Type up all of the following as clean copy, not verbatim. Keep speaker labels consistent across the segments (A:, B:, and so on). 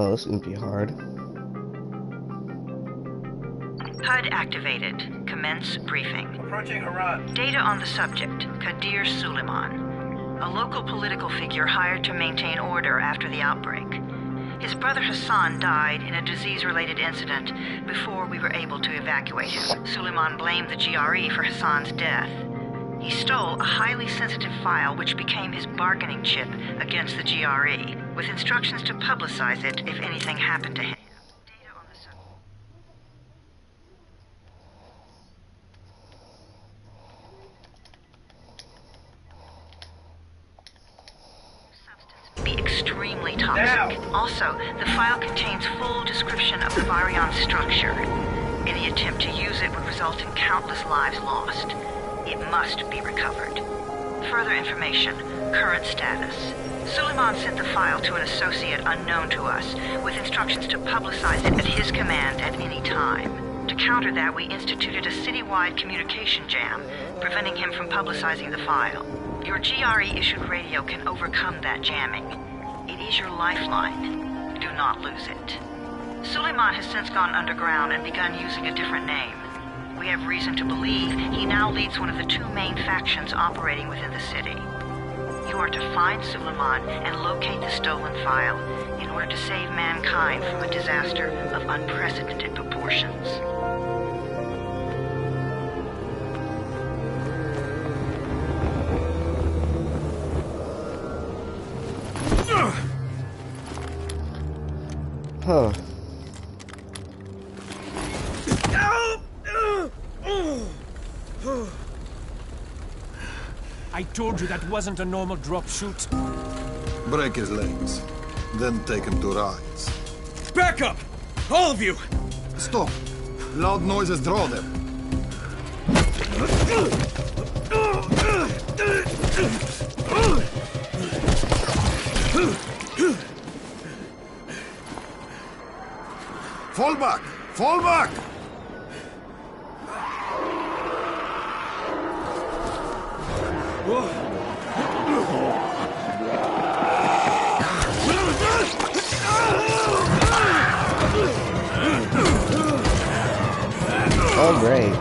A: Oh, this is gonna be hard.
B: HUD activated. Commence briefing.
C: Approaching Harad.
B: Data on the subject, Kadir Suleiman. A local political figure hired to maintain order after the outbreak. His brother Hassan died in a disease-related incident before we were able to evacuate him. Suleiman blamed the GRE for Hassan's death. He stole a highly sensitive file which became his bargaining chip against the GRE, with instructions to publicize it if anything happened to him. Data on the subject. Be extremely toxic.
C: Now.
B: Also, the file contains full description of the Virion structure. Any attempt to use it would result in countless lives lost. It must be recovered. Further information, current status. Suleiman sent the file to an associate unknown to us, with instructions to publicize it at his command at any time. To counter that, we instituted a citywide communication jam, preventing him from publicizing the file. Your GRE-issued radio can overcome that jamming. It is your lifeline. Do not lose it. Suleiman has since gone underground and begun using a different name. We have reason to believe he now leads one of the two main factions operating within the city. You are to find Suleiman and locate the stolen file in order to save mankind from a disaster of unprecedented proportions.
A: Huh.
D: I told you that wasn't a normal drop shoot.
E: Break his legs, then take him to rides.
D: Back up! All of you!
E: Stop! Loud noises draw them. Fall back! Fall back!
A: Oh, great.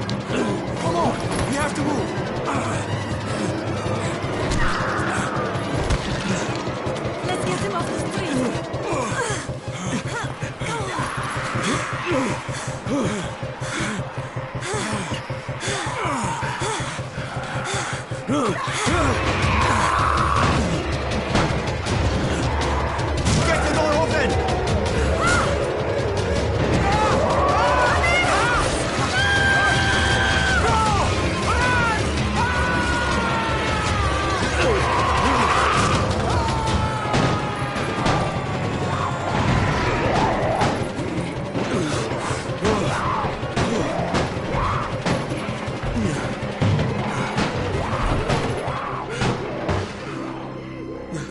D: Come on! We have to move!
F: Let's get him off the street.
D: Get the door open!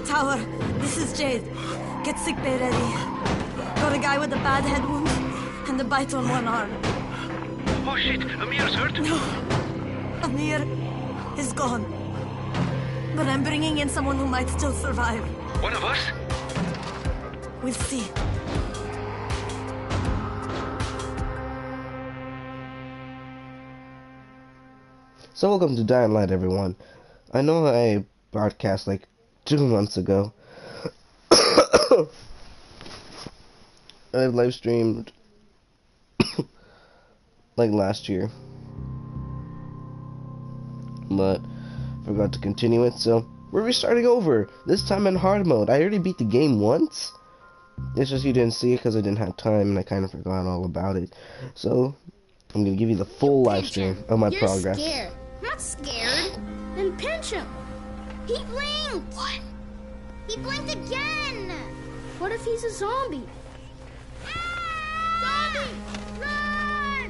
F: Tower, this is Jade. Get sickbay ready. Got a guy with a bad head wound and a bite on one arm.
C: Oh shit, Amir's hurt.
F: No, Amir is gone. But I'm bringing in someone who might still survive.
C: One of us?
F: We'll see.
A: So welcome to Dying Light, everyone. I know I broadcast like 2 months ago. I live streamed like last year, but forgot to continue it, so we're restarting over, this time in hard mode. I already beat the game once. It's just you didn't see it because I didn't have time and I kind of forgot all about it. So I'm gonna give you the full live stream of my progress.
G: You're scared. I'm not scared. Then pinch him. He blinked. What? He blinked again. What if he's a zombie? Zombie! Run!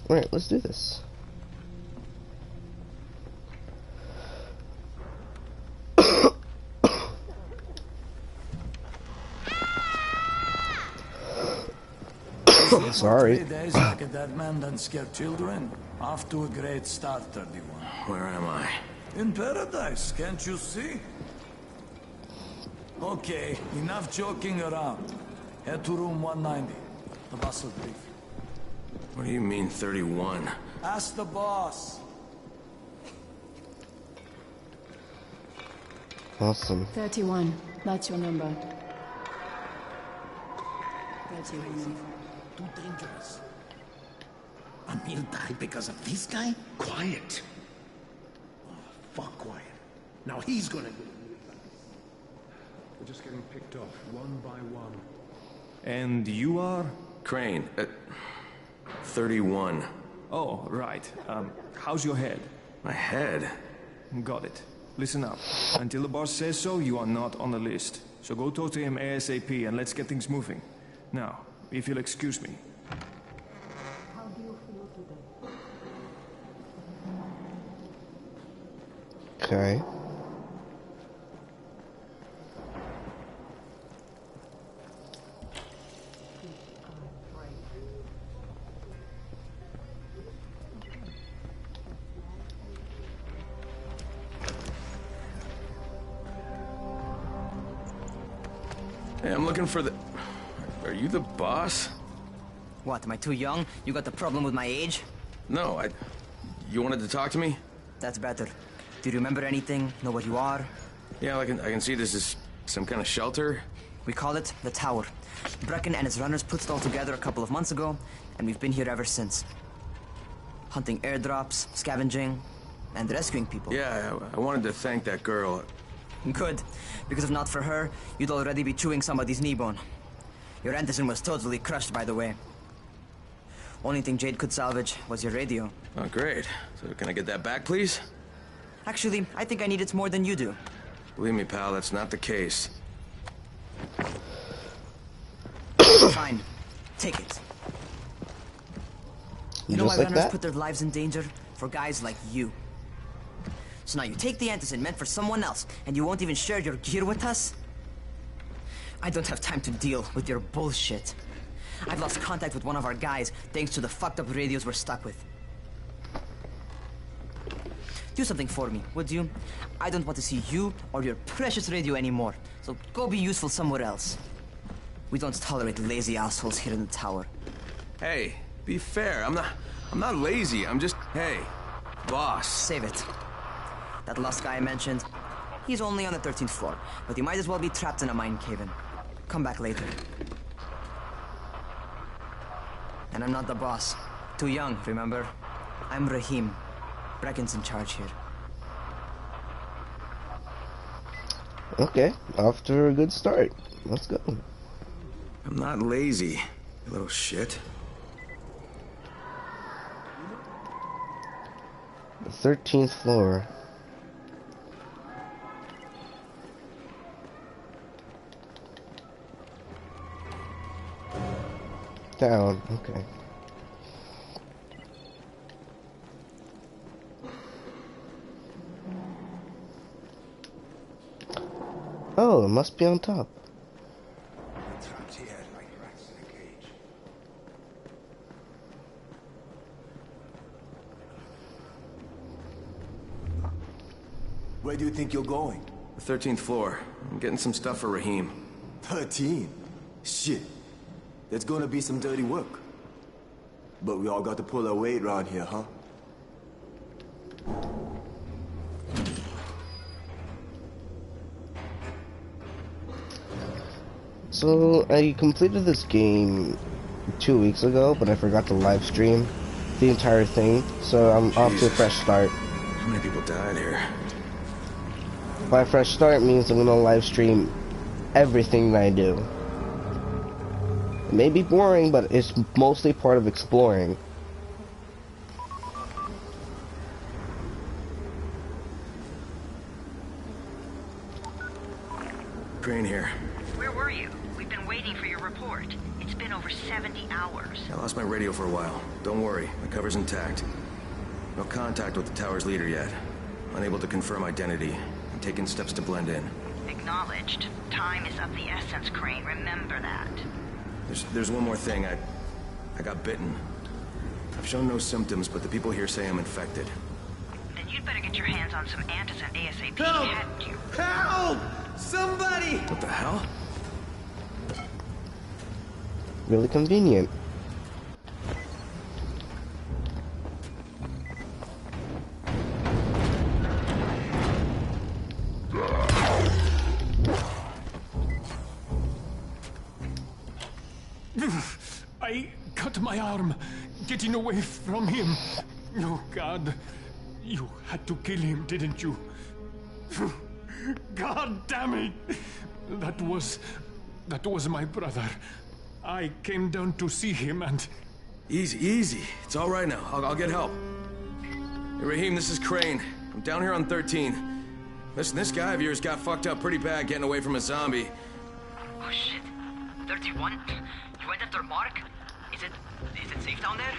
A: Alright, let's do this. Sorry.
H: 3 days like a dead man doesn't scare children. Off to a great start, 31.
C: Where am I?
H: In paradise, can't you see? Okay, enough joking around. Head to room 190. The boss will brief you.
C: What do you mean 31?
H: Ask the boss.
A: Awesome.
I: 31. That's your number. 31.
J: Too dangerous. Emil died because of this guy? Quiet. Oh, fuck quiet. Now he's gonna...
K: We're just getting picked off, one by one. And you are?
C: Crane, 31.
K: Oh, right. How's your head?
C: My head?
K: Got it. Listen up. Until the boss says so, you are not on the list. So go talk to him ASAP and let's get things moving. Now, if you'll excuse me.
I: How do you feel today?
A: Okay.
C: Hey, I'm looking for the... Are you the boss?
L: What, am I too young? You got the problem with my age?
C: No, You wanted to talk to me?
L: That's better. Do you remember anything? Know what you are?
C: Yeah, I can see this is some kind of shelter.
L: We call it the Tower. Brecken and his runners put it all together a couple of months ago, and we've been here ever since. Hunting airdrops, scavenging, and rescuing people.
C: Yeah, I wanted to thank that girl.
L: Good, because if not for her, you'd already be chewing somebody's knee bone. Your Anderson was totally crushed, by the way. Only thing Jade could salvage was your radio.
C: Oh, great. So can I get that back, please?
L: Actually, I think I need it more than you do.
C: Believe me, pal, that's not the case.
L: Fine. Take it. You
A: Just
L: know why
A: like
L: runners
A: that?
L: put their lives in danger? For guys like you. So now you take the Anderson meant for someone else, and you won't even share your gear with us? I don't have time to deal with your bullshit. I've lost contact with one of our guys thanks to the fucked up radios we're stuck with. Do something for me, would you? I don't want to see you or your precious radio anymore, so go be useful somewhere else. We don't tolerate lazy assholes here in the tower.
C: Hey, be fair. I'm not lazy. I'm just... Hey, boss.
L: Save it. That last guy I mentioned, he's only on the 13th floor, but he might as well be trapped in a mine cave-in. Come back later. And I'm not the boss. Too young, remember? I'm Rahim. Brecken's in charge here.
A: Okay, off to a good start. Let's go.
C: I'm not lazy, you little shit.
A: The 13th floor. Down, okay. Oh, it must be on top.
J: Trapped here like rats in a cage.
M: Where do you think you're going?
C: The 13th floor. I'm getting some stuff for Rahim.
M: 13? Shit. There's gonna be some dirty work. But we all got to pull our weight around here, huh?
A: So, I completed this game 2 weeks ago, but I forgot to live stream the entire thing, so I'm off to a fresh start.
C: How many people died here?
A: By fresh start means I'm gonna live stream everything that I do. It may be boring, but it's mostly part of exploring.
C: Crane here.
B: Where were you? We've been waiting for your report. It's been over 70 hours.
C: I lost my radio for a while. Don't worry, my cover's intact. No contact with the tower's leader yet. Unable to confirm identity. I'm taking steps to blend in.
B: Acknowledged. Time is of the essence, Crane. Remember that.
C: There's one more thing. I got bitten. I've shown no symptoms, but the people here say I'm infected.
B: Then you'd better get your hands on some antizin ASAP,
M: Help!
B: hadn't you?
M: Help! Somebody!
C: What the hell?
A: Really convenient.
D: I cut my arm getting away from him. Oh, God. You had to kill him, didn't you? God damn it! That was my brother. I came down to see him and...
C: Easy, easy. It's all right now. I'll get help. Hey, Raheem, this is Crane. I'm down here on 13. Listen, this guy of yours got fucked up pretty bad getting away from a zombie.
L: Oh shit. 31? You went after Mark? Is it safe down there?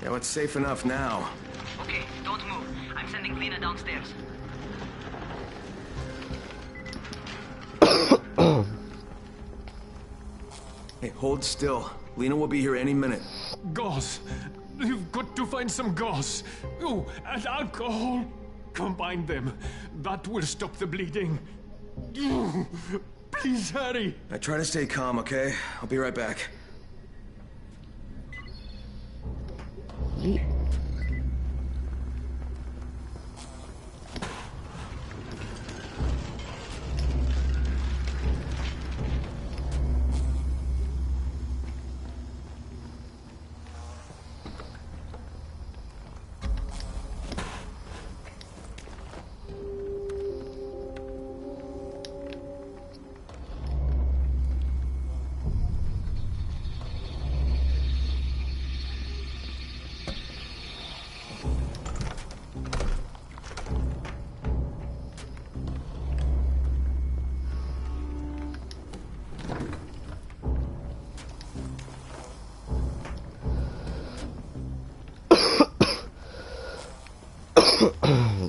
C: Yeah, well, it's safe enough now.
L: Okay, don't move. I'm sending Lena downstairs.
C: Hey, hold still. Lena will be here any minute.
D: Gauze. You've got to find some gauze. Oh, and alcohol. Combine them. That will stop the bleeding. Please hurry.
C: I try to stay calm, okay? I'll be right back.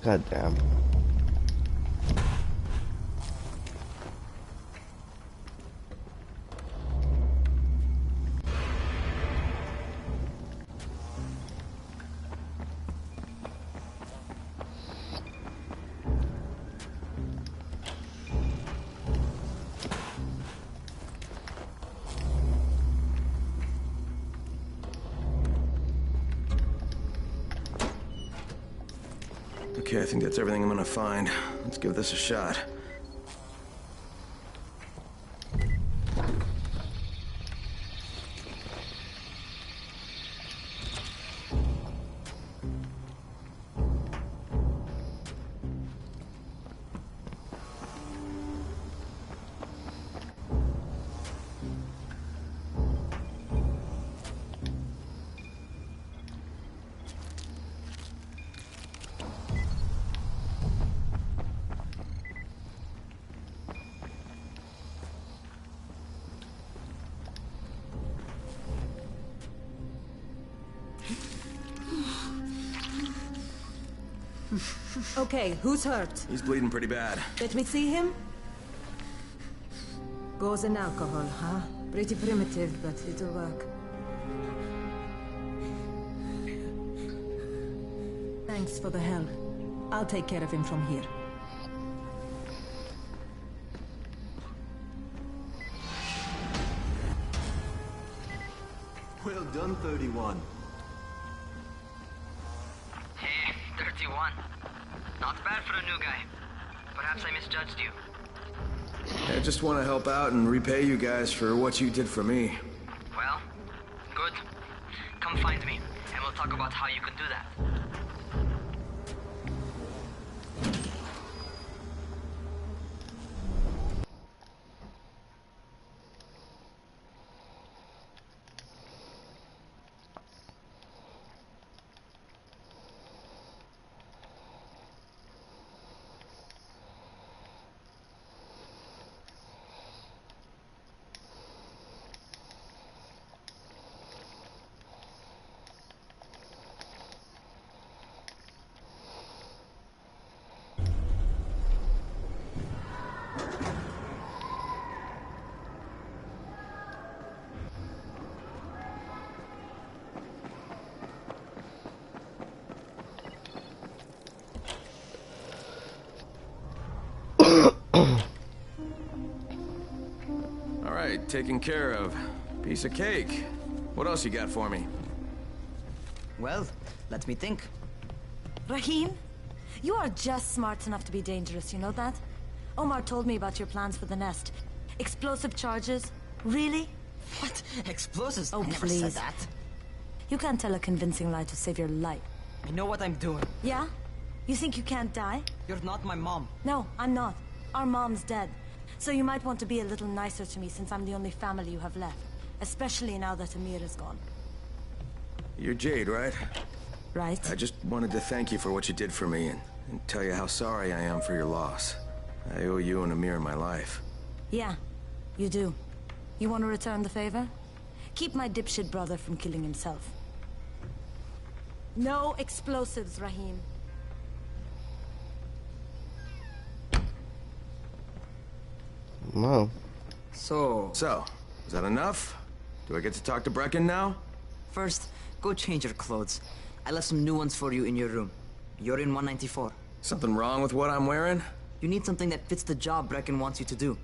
A: God damn.
C: Okay, I think that's everything I'm gonna find. Let's give this a shot.
F: Okay, who's hurt?
C: He's bleeding pretty bad.
F: Let me see him. Gauze and alcohol, huh? Pretty primitive, but it'll work. Thanks for the help. I'll take care of him from here.
M: Well done, 31.
L: Hey, 31. Not bad for a new guy. Perhaps I misjudged you.
C: I just want to help out and repay you guys for what you did for me.
L: Well, good. Come find me, and we'll talk about how you can do that.
C: taken care of. Piece of cake. What else you got for me?
L: Well, let me think.
F: Rahim, you are just smart enough to be dangerous, you know that? Omar told me about your plans for the nest. Explosive charges? Really?
L: What? Explosives?
F: Oh,
L: I never
F: please.
L: said that.
F: You can't tell a convincing lie to save your life.
L: I know what I'm doing.
F: Yeah? You think you can't die?
L: You're not my mom.
F: No, I'm not. Our mom's dead. So you might want to be a little nicer to me since I'm the only family you have left. Especially now that Amir is gone.
C: You're Jade, right?
F: Right.
C: I just wanted to thank you for what you did for me and tell you how sorry I am for your loss. I owe you and Amir my life.
F: Yeah, you do. You want to return the favor? Keep my dipshit brother from killing himself. No explosives, Rahim.
A: Wow.
C: So, is that enough? Do I get to talk to Brecken now?
L: First, go change your clothes. I left some new ones for you in your room. You're in 194.
C: Something wrong with what I'm wearing?
L: You need something that fits the job Brecken wants you to do.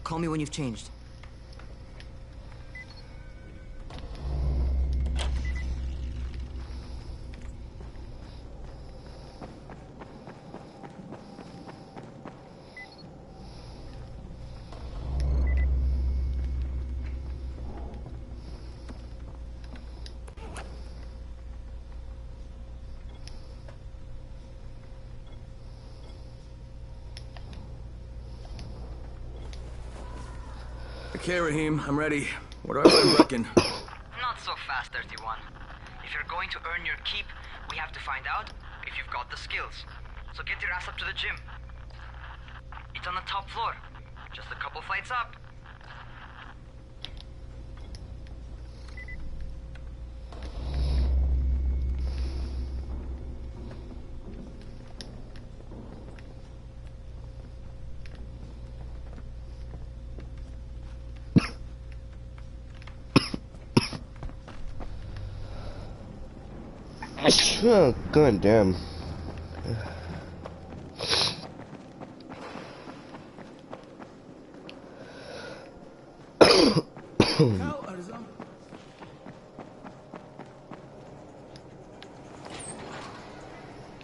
L: Call me when you've changed.
C: Okay, Rahim, I'm ready. Where do I find Brecken?
L: Not so fast, 31. If you're going to earn your keep, we have to find out if you've got the skills. So get your ass up to the gym. It's on the top floor. Just a couple flights up.
A: Oh, god damn.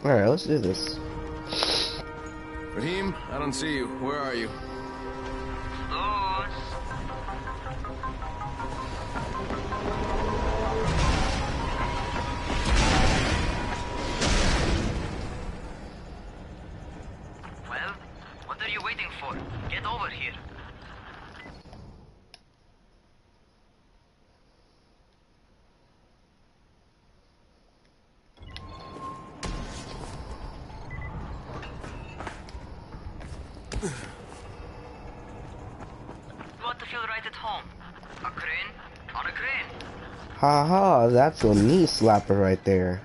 A: Alright, let's do this.
C: Rahim, I don't see you. Where are you?
L: Well, what are you waiting for? Get over here. You want to feel right at home? A crane? On a crane?
A: Haha, that's a knee slapper right there.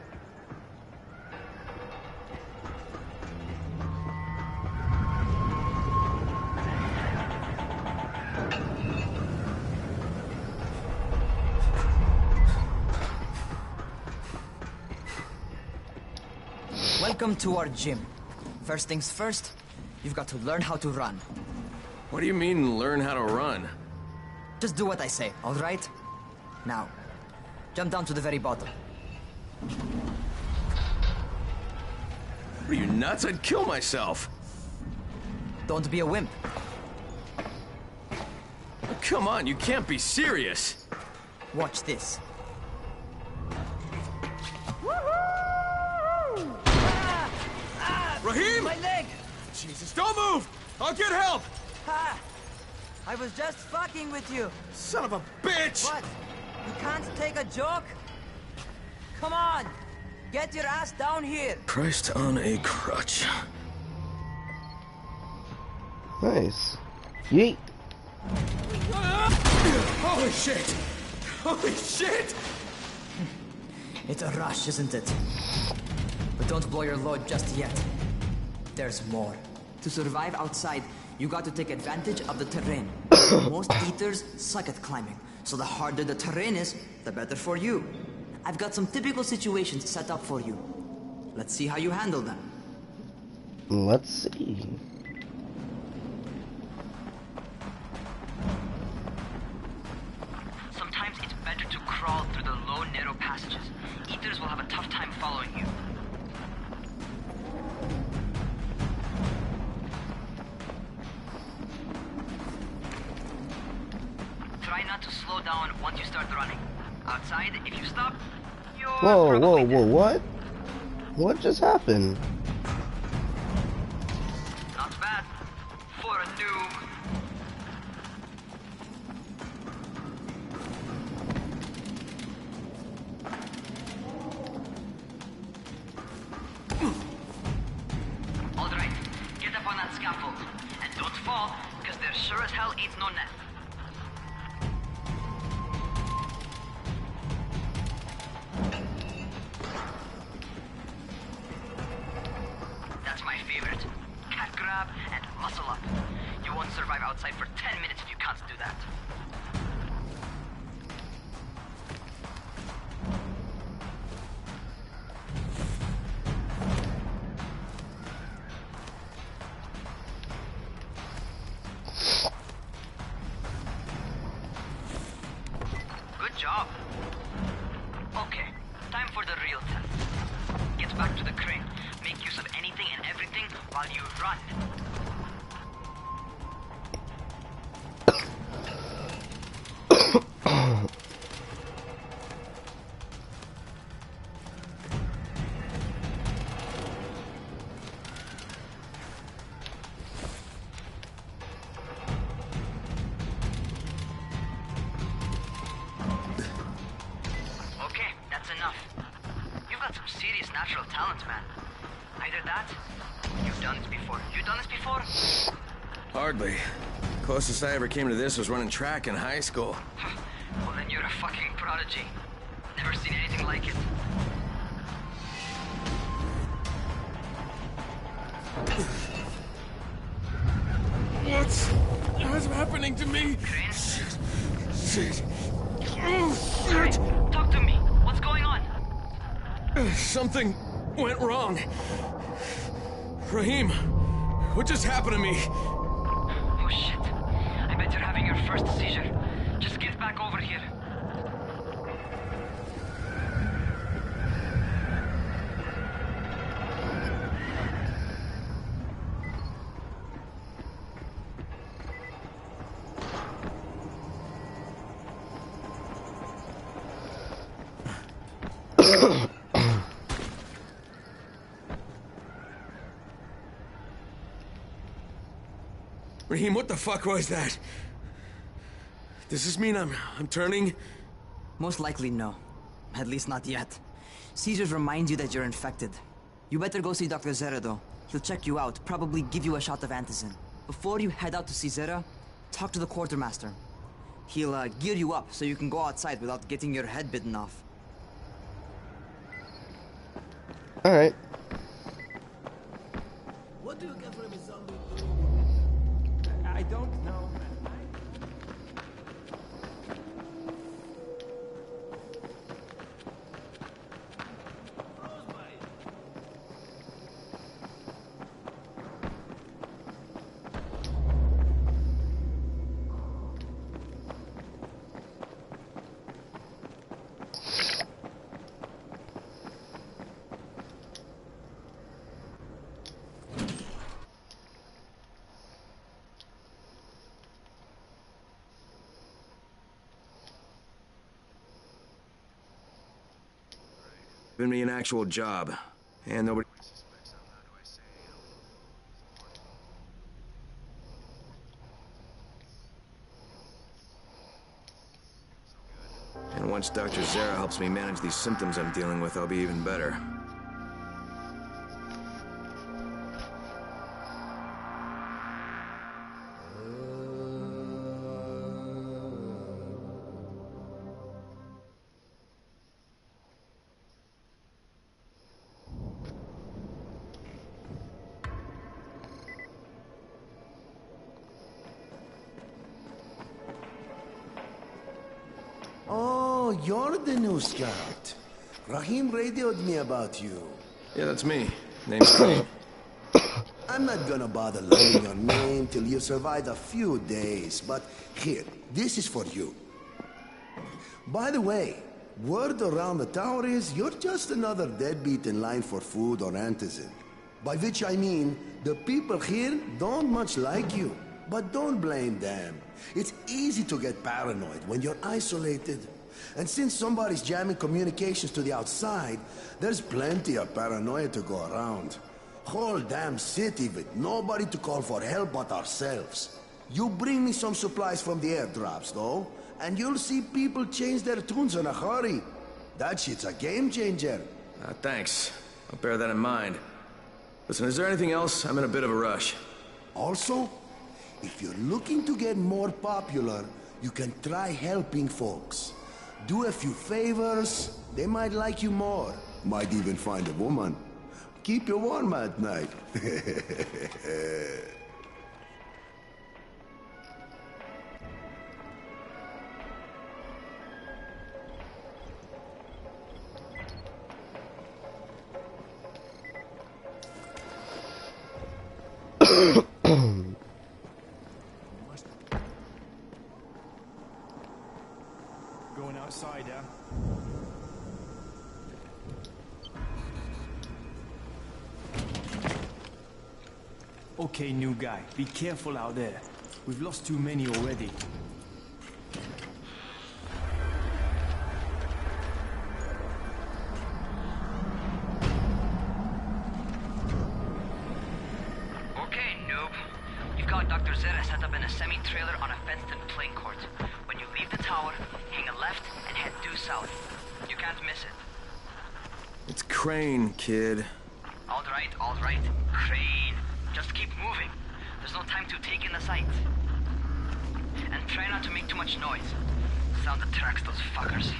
L: Welcome to our gym. First things first, you've got to learn how to run.
C: What do you mean, learn how to run?
L: Just do what I say, all right? Now, jump down to the very bottom.
C: Are you nuts? I'd kill myself.
L: Don't be a wimp.
C: Come on, you can't be serious.
L: Watch this.
C: Rahim!
L: My leg!
C: Jesus, don't move! I'll get help!
L: Ha! I was just fucking with you.
C: Son of a bitch!
L: What? You can't take a joke? Come on! Get your ass down here!
C: Christ on a crutch.
A: Nice. Yeet.
C: Holy shit! Holy shit!
L: It's a rush, isn't it? But don't blow your load just yet. There's more. To survive outside, you got to take advantage of the terrain. Most eaters suck at climbing, so the harder the terrain is, the better for you. I've got some typical situations set up for you. Let's see how you handle them.
A: Let's see.
L: passages. Ethers will have a tough time following you. Try not to slow down once you start running. Outside, if you stop, you're
A: Whoa, what? What just happened?
L: Not bad for a noob. Alright, get up on that scaffold. And don't fall, because there sure as hell ain't no net. That's my favorite. Cat grab and muscle up. You won't survive outside for 10 minutes if you can't do that. Good job. Okay, time for the real test. Get back to the crane. Make use of anything and everything while you run. Okay, that's enough. You've got some serious natural talent, man. Either that, you've done this before. You done this before?
C: Hardly. Closest I ever came to this was running track in high school.
L: Well, then you're a fucking prodigy. Never seen anything like it.
C: What's happening to me?
L: Crane?
C: Shit.
L: Crane, talk to me. What's going on?
C: Something went wrong. Raheem, what just happened to me?
L: Oh shit. I bet you're having your first seizure. Just get back over here.
C: Raheem, what the fuck was that? Does this mean I'm turning?
L: Most likely no. At least not yet. Seizures remind you that you're infected. You better go see Dr. Zera though. He'll check you out, probably give you a shot of antizin. Before you head out to see Zera, talk to the quartermaster. He'll gear you up so you can go outside without getting your head bitten off.
A: Alright.
J: What do you get from a zombie?
K: I don't know.
C: Given me an actual job, and nobody suspects how do I say. And once Dr. Zera helps me manage these symptoms I'm dealing with, I'll be even better.
J: Oh, you're the new scout. Raheem radioed me about you.
C: Yeah, that's me. Name's Crane.
J: I'm not gonna bother learning your name till you survive a few days, but here, this is for you. By the way,
N: Word around the tower is you're just another deadbeat in line for food or antizin. By which I mean, the people here don't much like you. But don't blame them. It's easy to get paranoid when you're isolated. And since somebody's jamming communications to the outside, there's plenty of paranoia to go around. Whole damn city with nobody to call for help but ourselves. You bring me some supplies from the airdrops, though, and you'll see people change their tunes in a hurry. That shit's a game changer.
C: Thanks. I'll bear that in mind. Listen, is there anything else? I'm in a bit of a rush.
N: Also, if you're looking to get more popular, you can try helping folks. Do a few favors, they might like you more. Might even find a woman. Keep you warm at night.
K: Going outside, yeah? Okay, new guy. Be careful out there. We've lost too many already.
O: Okay, noob. You've got Dr. Zera set up in a semi-trailer on a fenced-in playing court. When you leave the tower, hang a left and head due south. You can't miss it.
C: It's Crane, kid.
O: All right. Crane. Just keep moving. There's no time to take in the sight. And try not to make too much noise. Sound attracts those fuckers.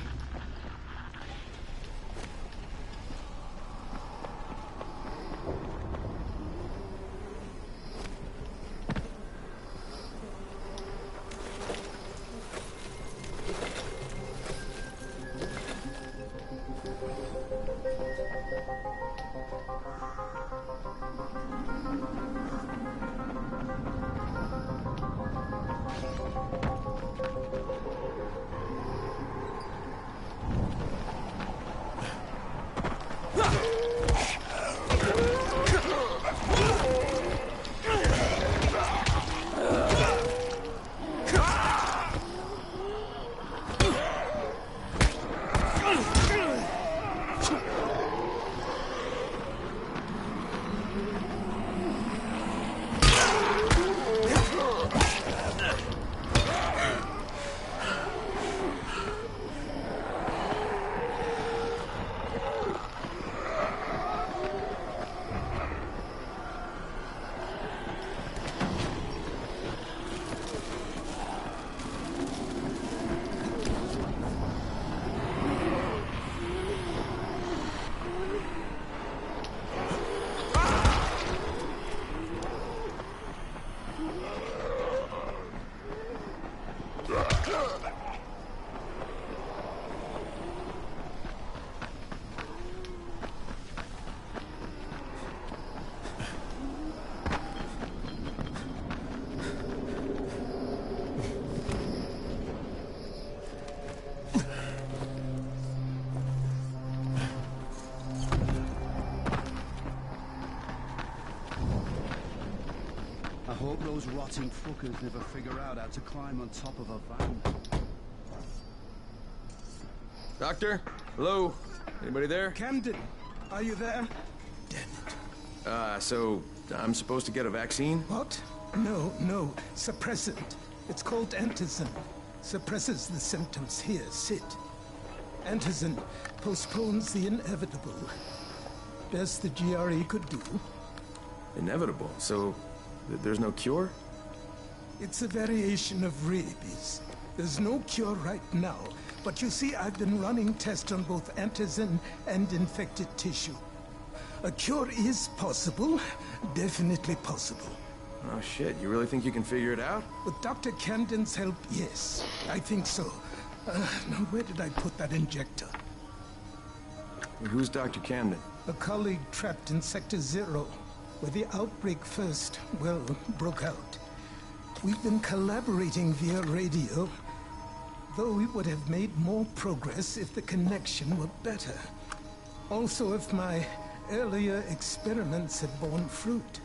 P: I hope those rotting fuckers never figure out how to climb on top of a van.
C: Doctor? Hello? Anybody there?
J: Camden, are you there?
C: So I'm supposed to get a vaccine?
J: What? No. Suppressant. It's called antizin. Suppresses the symptoms. Here, sit. Antizin postpones the inevitable. Best the GRE could do.
C: Inevitable? So there's no cure?
J: It's a variation of rabies. There's no cure right now, but you see, I've been running tests on both antizin and infected tissue. A cure is possible, definitely possible.
C: Oh shit, you really think you can figure it out?
J: With Dr. Camden's help, yes, I think so. Now where did I put that injector?
C: Who's Dr. Camden?
J: A colleague trapped in Sector 0, where the outbreak first, well, broke out. We've been collaborating via radio. though we would have made more progress if the connection were better. Also, if my earlier experiments had borne fruit.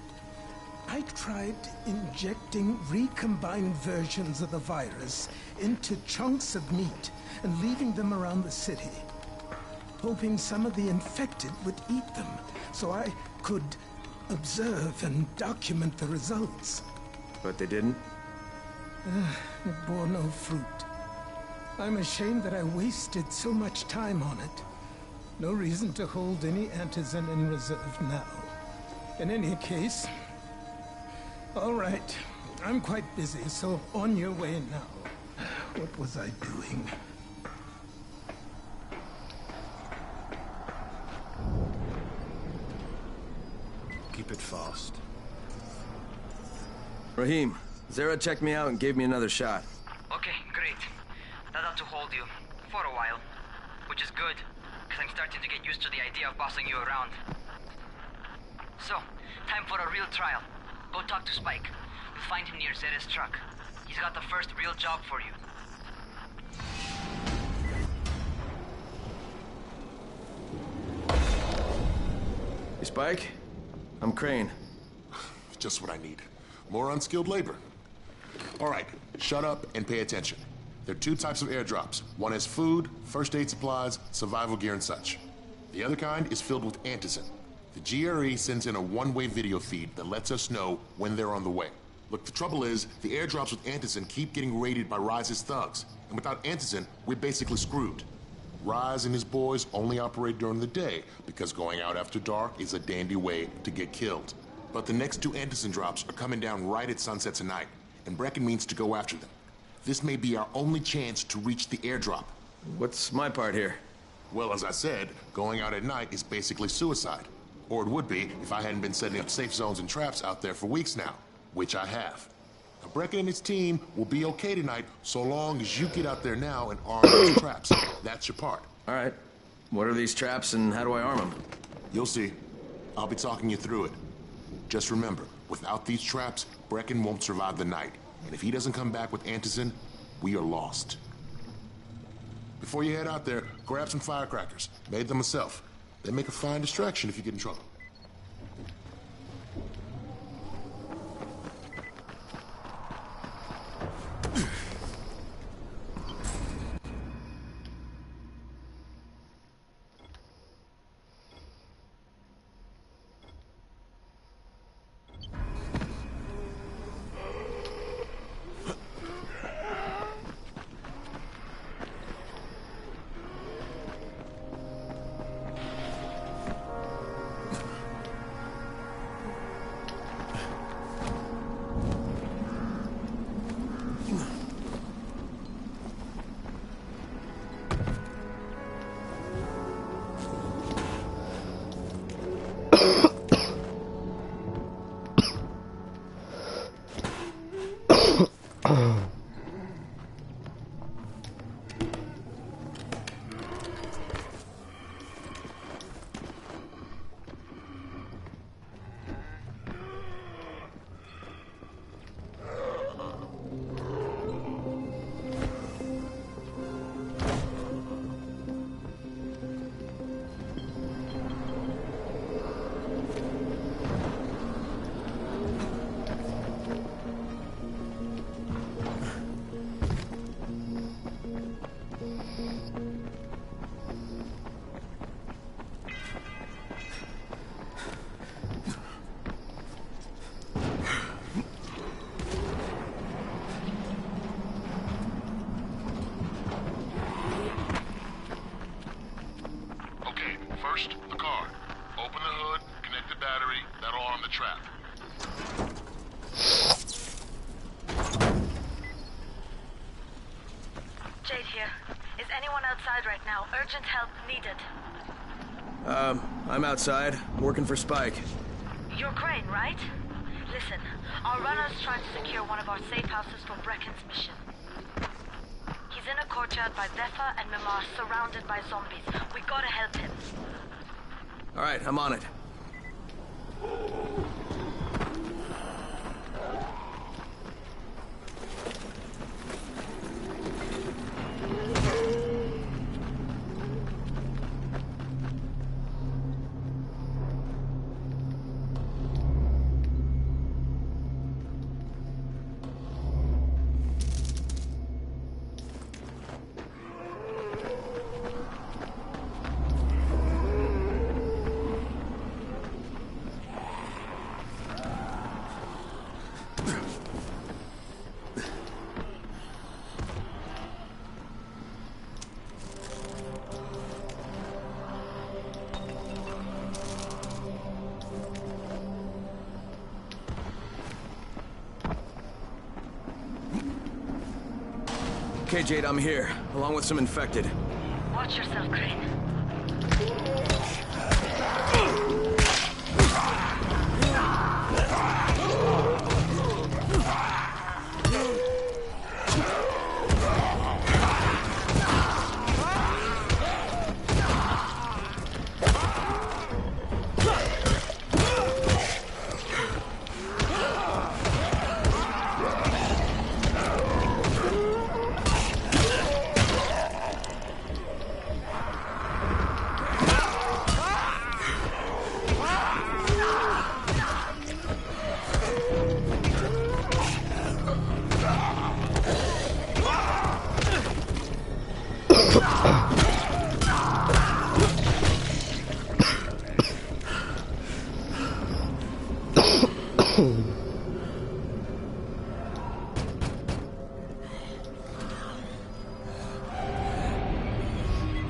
J: I tried injecting recombined versions of the virus into chunks of meat and leaving them around the city, hoping some of the infected would eat them so I could observe and document the results.
C: But they didn't?
J: It bore no fruit. I'm ashamed that I wasted so much time on it. No reason to hold any antizin in reserve now. In any case, all right. I'm quite busy, so on your way now. What was I doing?
E: Keep it fast.
C: Rahim, Zara checked me out and gave me another shot.
O: Okay, great. That ought to hold you. For a while. Which is good, because I'm starting to get used to the idea of bossing you around. So, time for a real trial. Go talk to Spike. You'll find him near Zera's truck. He's got the first real job for you.
C: Hey, Spike? I'm Crane.
Q: Just what I need. More unskilled labor. All right, shut up and pay attention. There are two types of airdrops. One is food, first aid supplies, survival gear and such. The other kind is filled with antizin. The GRE sends in a one-way video feed that lets us know when they're on the way. Look, the trouble is, the airdrops with antizin keep getting raided by Rise's thugs. And without antizin, we're basically screwed. Rise and his boys only operate during the day because going out after dark is a dandy way to get killed. But the next two antizin drops are coming down right at sunset tonight, and Brecken means to go after them. This may be our only chance to reach the airdrop.
C: What's my part here?
Q: Well, as I said, going out at night is basically suicide. Or it would be if I hadn't been setting up safe zones and traps out there for weeks now, which I have. Now, Brecken and his team will be okay tonight so long as you get out there now and arm those traps. That's your part.
C: All right. What are these traps and how do I arm them?
Q: You'll see. I'll be talking you through it. Just remember, without these traps, Brecken won't survive the night. And if he doesn't come back with antizin, we are lost. Before you head out there, grab some firecrackers. Made them myself. They make a fine distraction if you get in trouble. First, the car. Open the hood, connect the battery, that'll arm the trap.
F: Jade here. Is anyone outside right now? Urgent help needed.
C: I'm outside, working for Spike.
F: You're Crane, right? Listen, our runner's trying to secure one of our safe houses for Brecken's mission. He's in a courtyard by Vefa and Mimar, surrounded by zombies. We gotta help him.
C: All right, I'm on it. Okay, Jade, I'm here, along with some infected.
F: Watch yourself, Crane.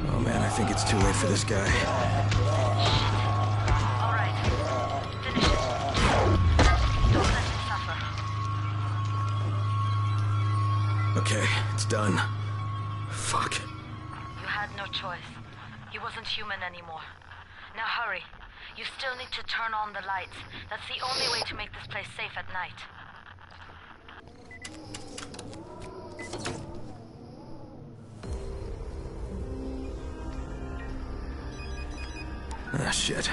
C: Oh man, I think it's too late for this guy.
F: Alright. Finish it. Don't let him suffer.
C: Okay, it's done. Fuck.
F: You had no choice. He wasn't human anymore. Now hurry. You still need to turn on the lights. That's the only way to make this place safe at night.
C: Ah, shit.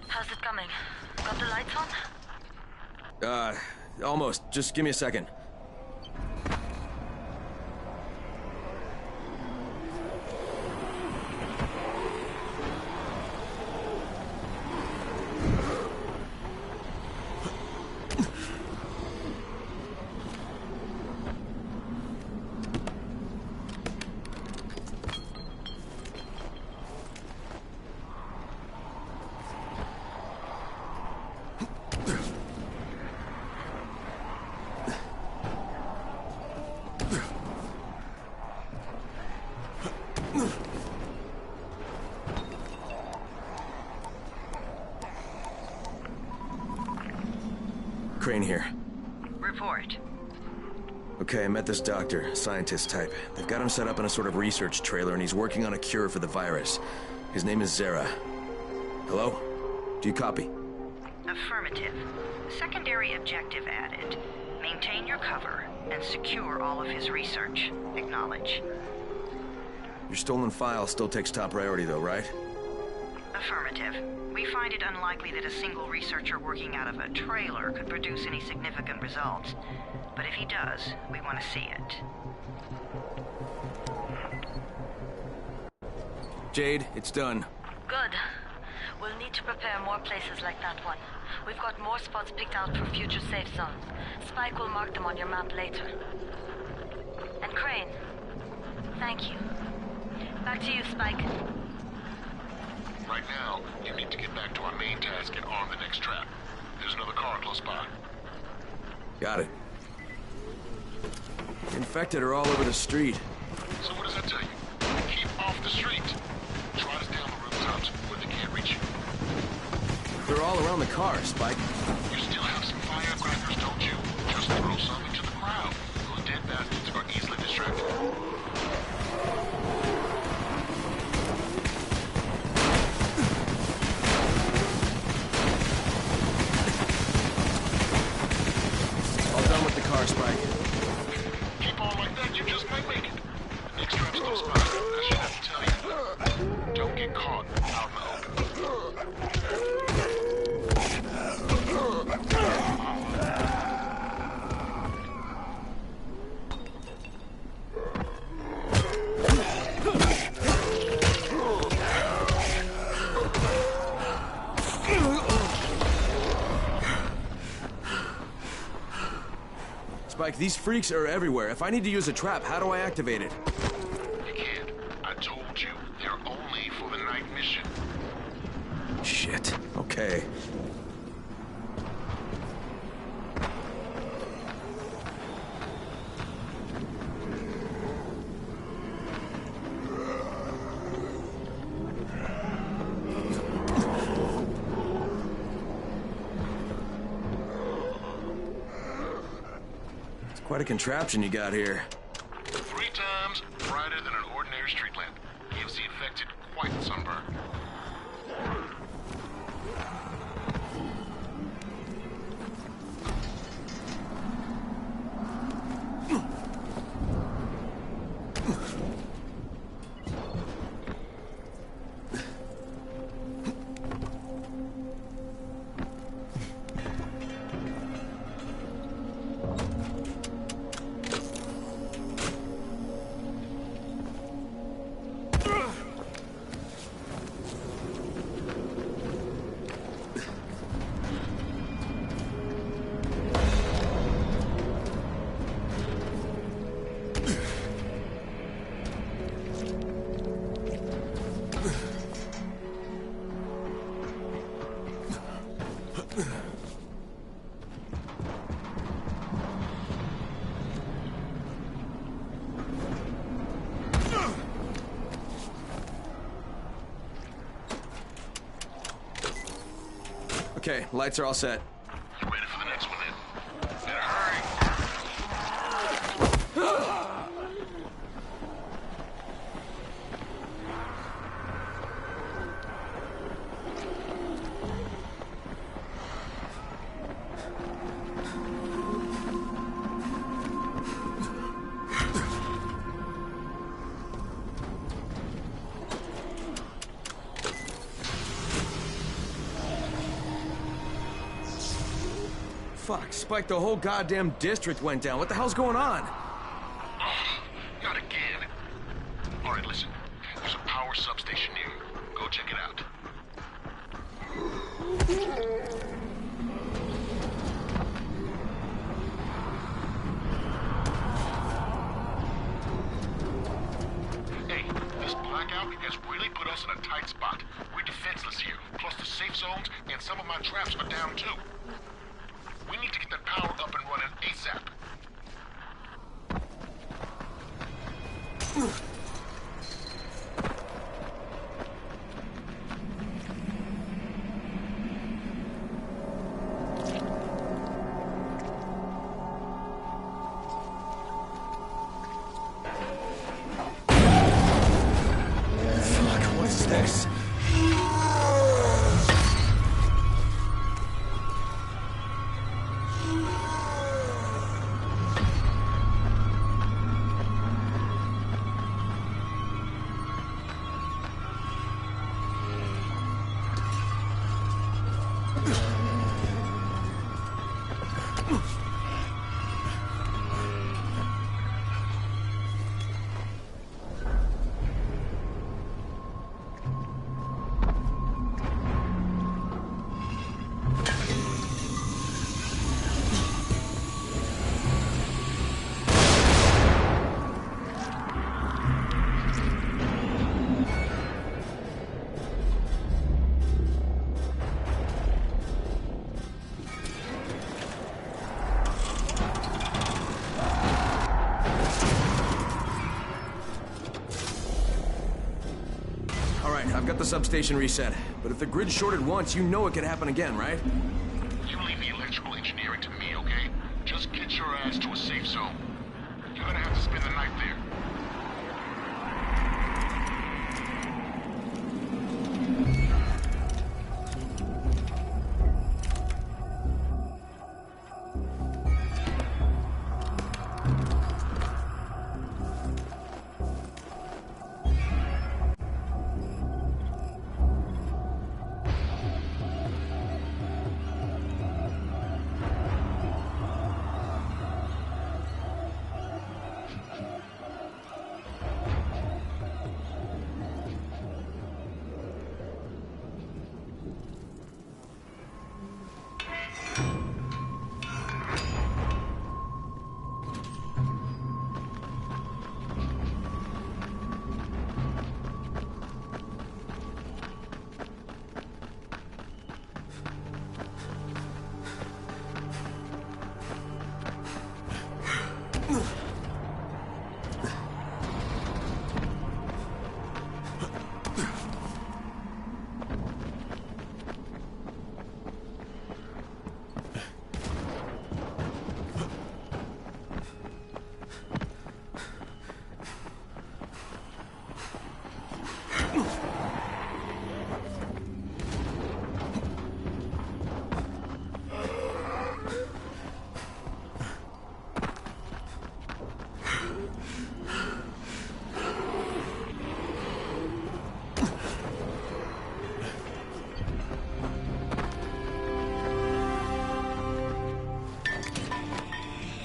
F: How's it coming? Got the lights on?
C: Almost. Just give me a second. Crane here.
B: Report.
C: Okay, I met this doctor, scientist type. They've got him set up in a sort of research trailer, and he's working on a cure for the virus. His name is Zera. Hello? Do you copy?
B: Affirmative. Secondary objective added. Maintain your cover and secure all of his research. Acknowledge.
C: Your stolen file still takes top priority, though, right?
B: Affirmative. We find it unlikely that a single researcher working out of a trailer could produce any significant results. But if he does, we want to see it.
C: Jade, it's done.
F: Good. We'll need to prepare more places like that one. We've got more spots picked out for future safe zones. Spike will mark them on your map later. And Crane, thank you. Back to you, Spike.
Q: Right now, you need to get back to our main task and arm the next trap. There's another car close by.
C: Got it. Infected are all over the street.
Q: So what does that tell you? Keep off the street. Try to stay on the rooftops where they can't reach you.
C: They're all around the car, Spike.
Q: You still have some firecrackers, don't you? Just throw some into the crowd. Those dead bastards are easily distracted.
C: All done with the car, Spike.
Q: Keep on like that, you just might make it. The next trap's close by. I should have to tell you. Don't get caught out in the open.
C: Spike, these freaks are everywhere. If I need to use a trap, how do I activate it?
Q: You can't. I told you, they're only for the night mission.
C: Shit. Okay. Quite a contraption you got here.
Q: 3 times brighter than an ordinary street lamp. Gives the infected quite the sunburn.
C: Okay, lights are all set.
Q: You ready for the next one then? Better hurry.
C: Fuck, Spike, the whole goddamn district went down. What the hell's going on?
Q: Not again. All right, listen. There's a power substation near you. Go check it out. Hey, this blackout has really put us in a tight spot. We're defenseless here. Plus the safe zones and some of my traps are down too. We need to get that power up and running ASAP.
C: Fuck, what is this? I've got the substation reset, but if the grid shorted once, you know it could happen again, right?
Q: You leave the electrical engineering to me, okay? Just get your ass to a safe zone. You're gonna have to spend the night there.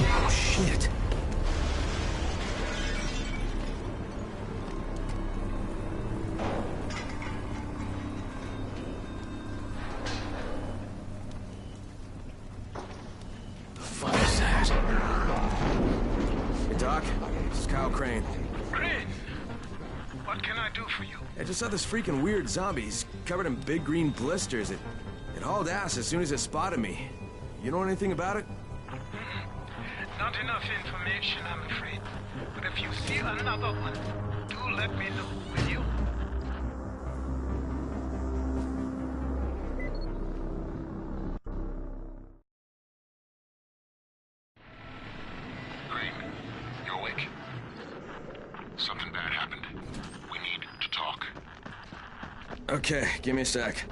L: Oh, shit.
C: Crane.
J: Crane! What can I do for you?
C: I just saw this freaking weird zombie. He's covered in big green blisters. It hauled ass as soon as it spotted me. You know anything about it?
J: Not enough information, I'm afraid. But if you see another one, do let me know, will you?
Q: Crane, you awake? Something bad happened. We need to talk.
C: Okay, give me a sec.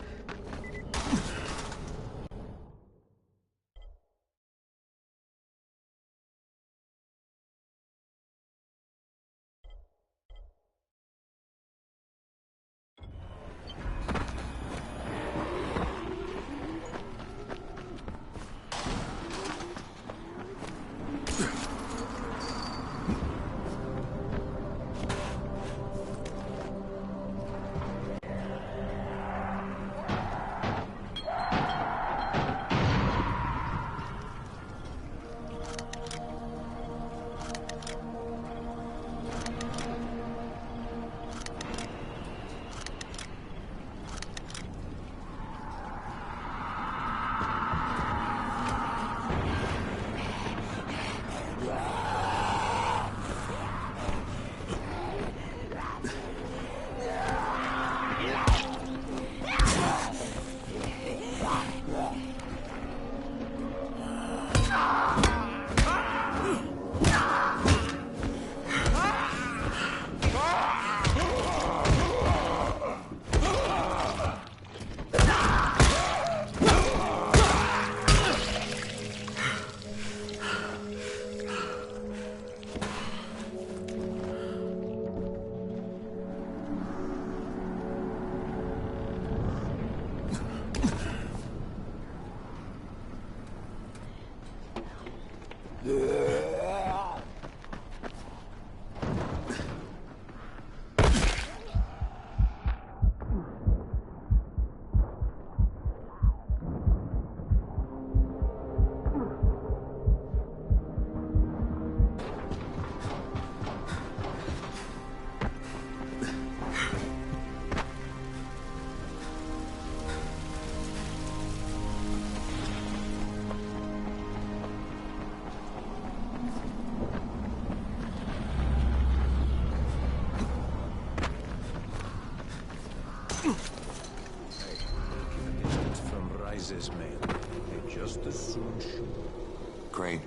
Q: Crane,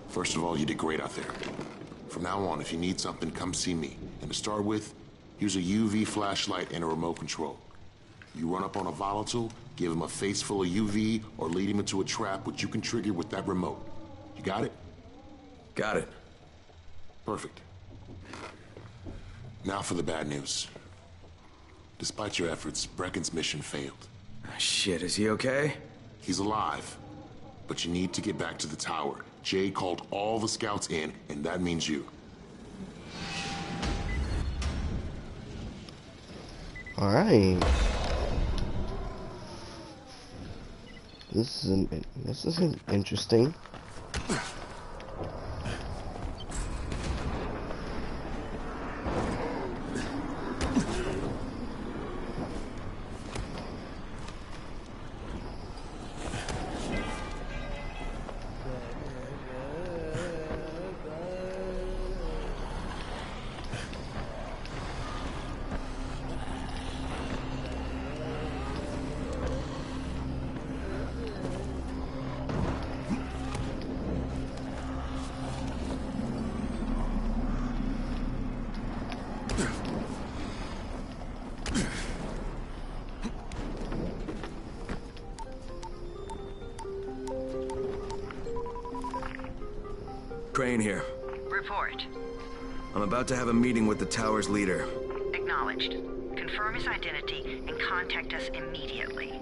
Q: first of all, you did great out there. From now on, if you need something, come see me. And to start with, here's a UV flashlight and a remote control. You run up on a volatile, give him a face full of UV, or lead him into a trap which you can trigger with that remote. You got it?
C: Got it.
Q: Perfect. Now for the bad news. Despite your efforts, Brecken's mission failed.
C: Shit, is he okay?
Q: He's alive. But you need to get back to the tower. Jay called all the scouts in, and that means you.
A: All right. This is interesting.
C: Crane here.
B: Report.
C: I'm about to have a meeting with the tower's leader.
B: Acknowledged. Confirm his identity and contact us immediately.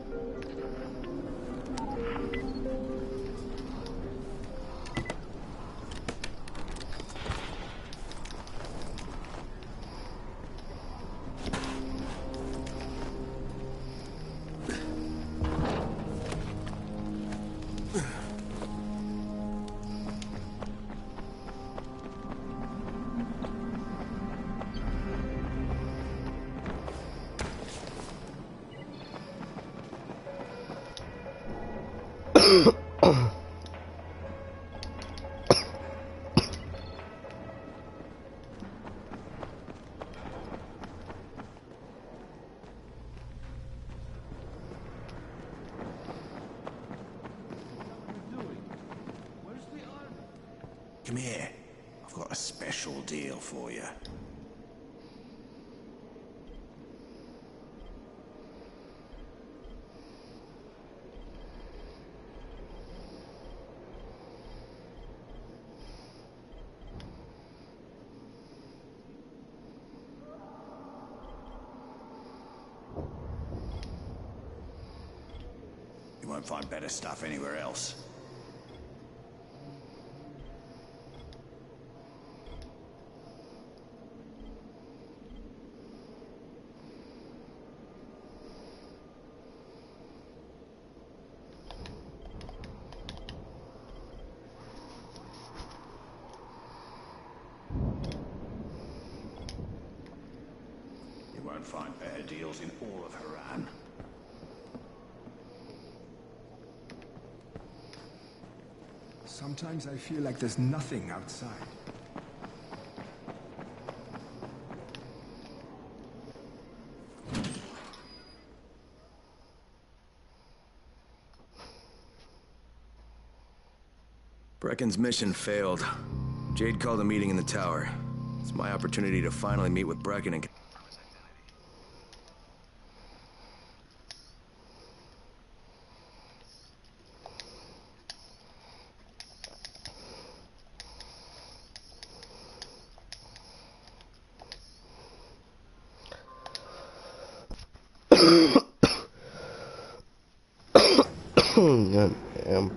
R: Come here. I've got a special deal for you. You won't find better stuff anywhere else. You won't find better deals in all of Haran.
K: Sometimes I feel like there's nothing outside.
C: Brecken's mission failed. Jade called a meeting in the tower. It's my opportunity to finally meet with Brecken and...
A: God damn.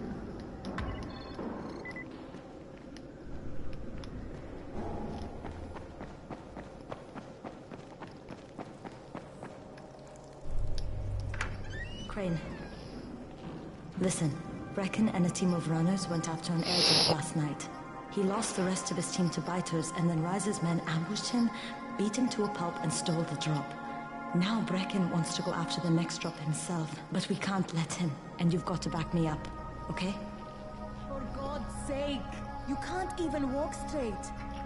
F: Crane. Listen, Brecken and a team of runners went after an airdrop last night. He lost the rest of his team to biters, and then Rise's men ambushed him, beat him to a pulp, and stole the drop. Now Brecken wants to go after the next drop himself, but we can't let him, and you've got to back me up, okay?
S: For God's sake! You can't even walk straight.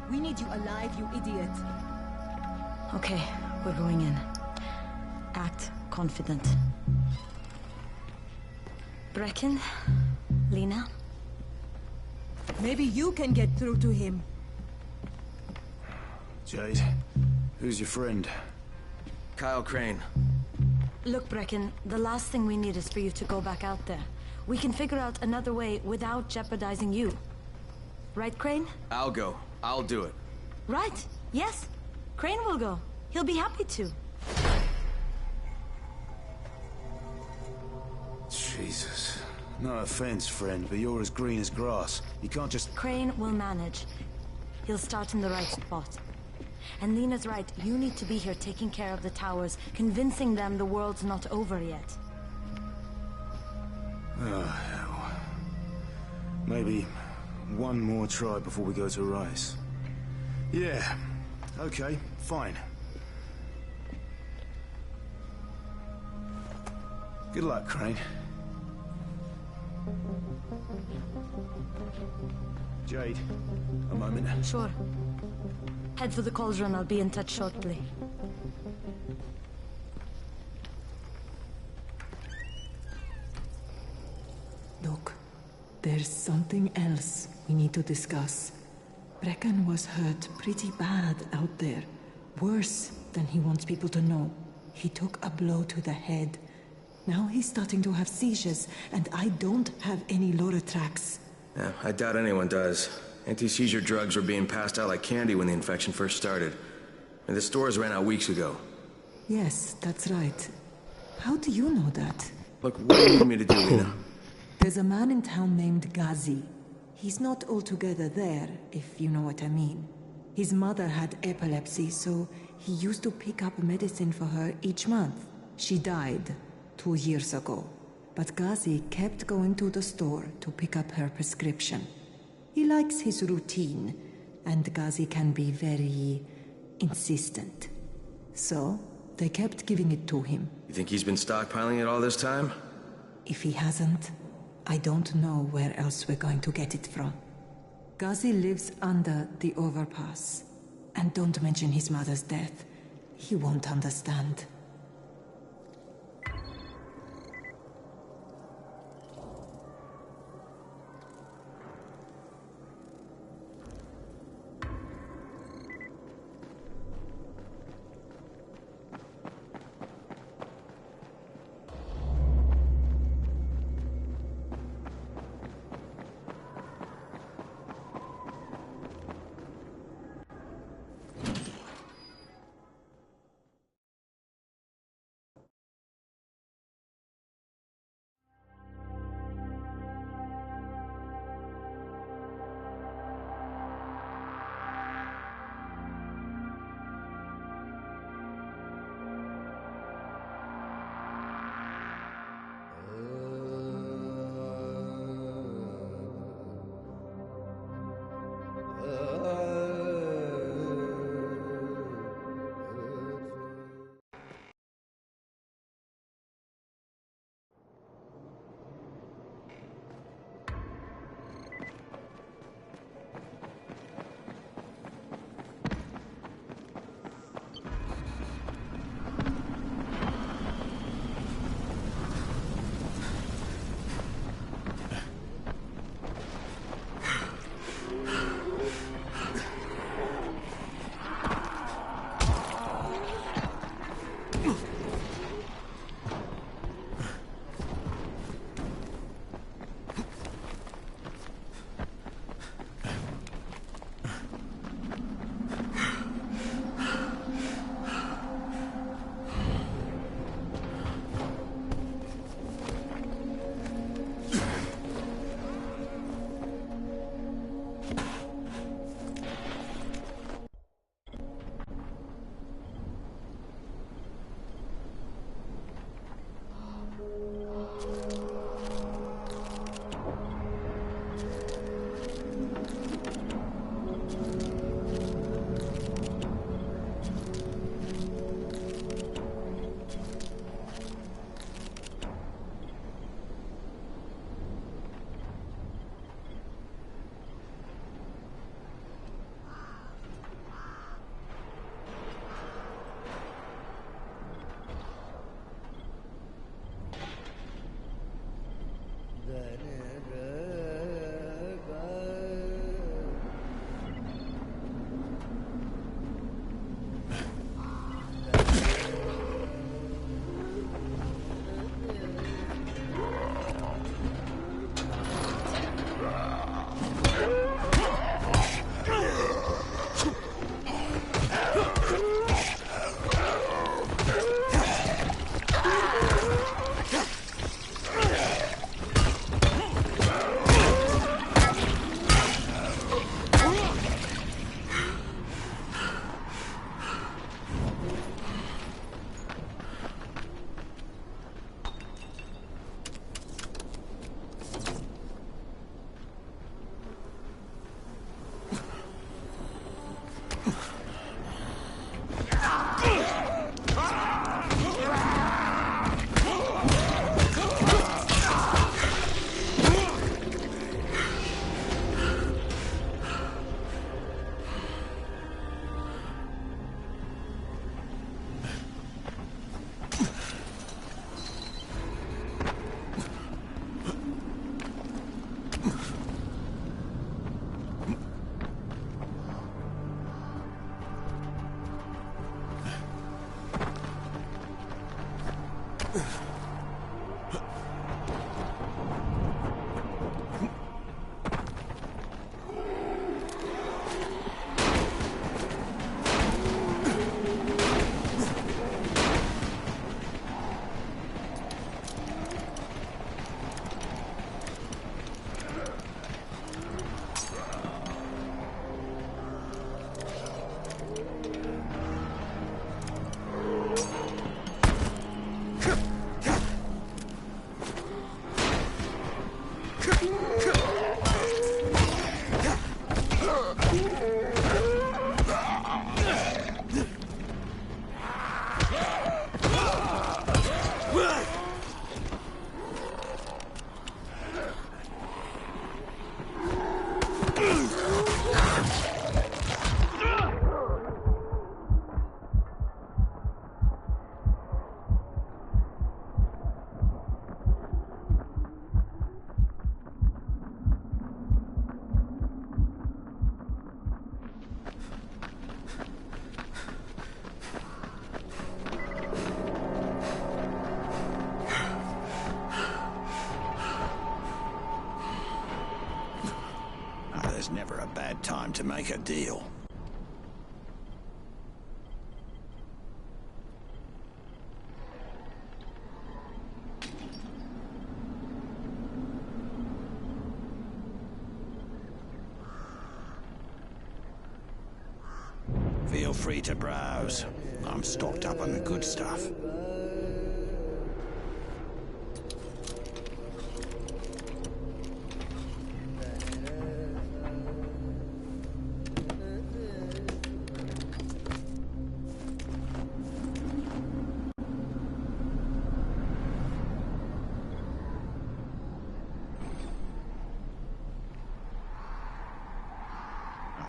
S: We need you alive, you idiot.
F: Okay, we're going in. Act confident. Brecken? Lena?
S: Maybe you can get through to him.
H: Jade, who's your friend?
C: Kyle Crane.
F: Look, Brecken, the last thing we need is for you to go back out there. We can figure out another way without jeopardizing you. Right, Crane?
C: I'll go. I'll do it.
F: Right. Yes. Crane will go. He'll be happy to.
H: Jesus. No offense, friend, but you're as green as grass. You can't just...
F: Crane will manage. He'll start in the right spot. And Lena's right, you need to be here taking care of the towers, convincing them the world's not over yet.
H: Oh, hell. Maybe one more try before we go to Rice. Yeah, okay, fine. Good luck, Crane. Jade, a moment.
F: Sure. Head for the cauldron, I'll be in touch shortly.
I: Look, there's something else we need to discuss. Brecken was hurt pretty bad out there. Worse than he wants people to know. He took a blow to the head. Now he's starting to have seizures, and I don't have any Loratrax.
C: Yeah, I doubt anyone does. Anti-seizure drugs were being passed out like candy when the infection first started. And the stores ran out weeks ago.
I: Yes, that's right. How do you know that?
C: Look, what do you need me to do, Lena?
I: There's a man in town named Ghazi. He's not altogether there, if you know what I mean. His mother had epilepsy, so he used to pick up medicine for her each month. She died 2 years ago, but Ghazi kept going to the store to pick up her prescription. He likes his routine, and Ghazi can be very insistent. So, they kept giving it to him.
C: You think he's been stockpiling it all this time?
I: If he hasn't, I don't know where else we're going to get it from. Ghazi lives under the overpass. And don't mention his mother's death. He won't understand.
R: to make a deal. Feel free to browse. I'm stocked up on the good stuff.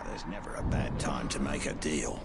R: There's never a bad time to make a deal.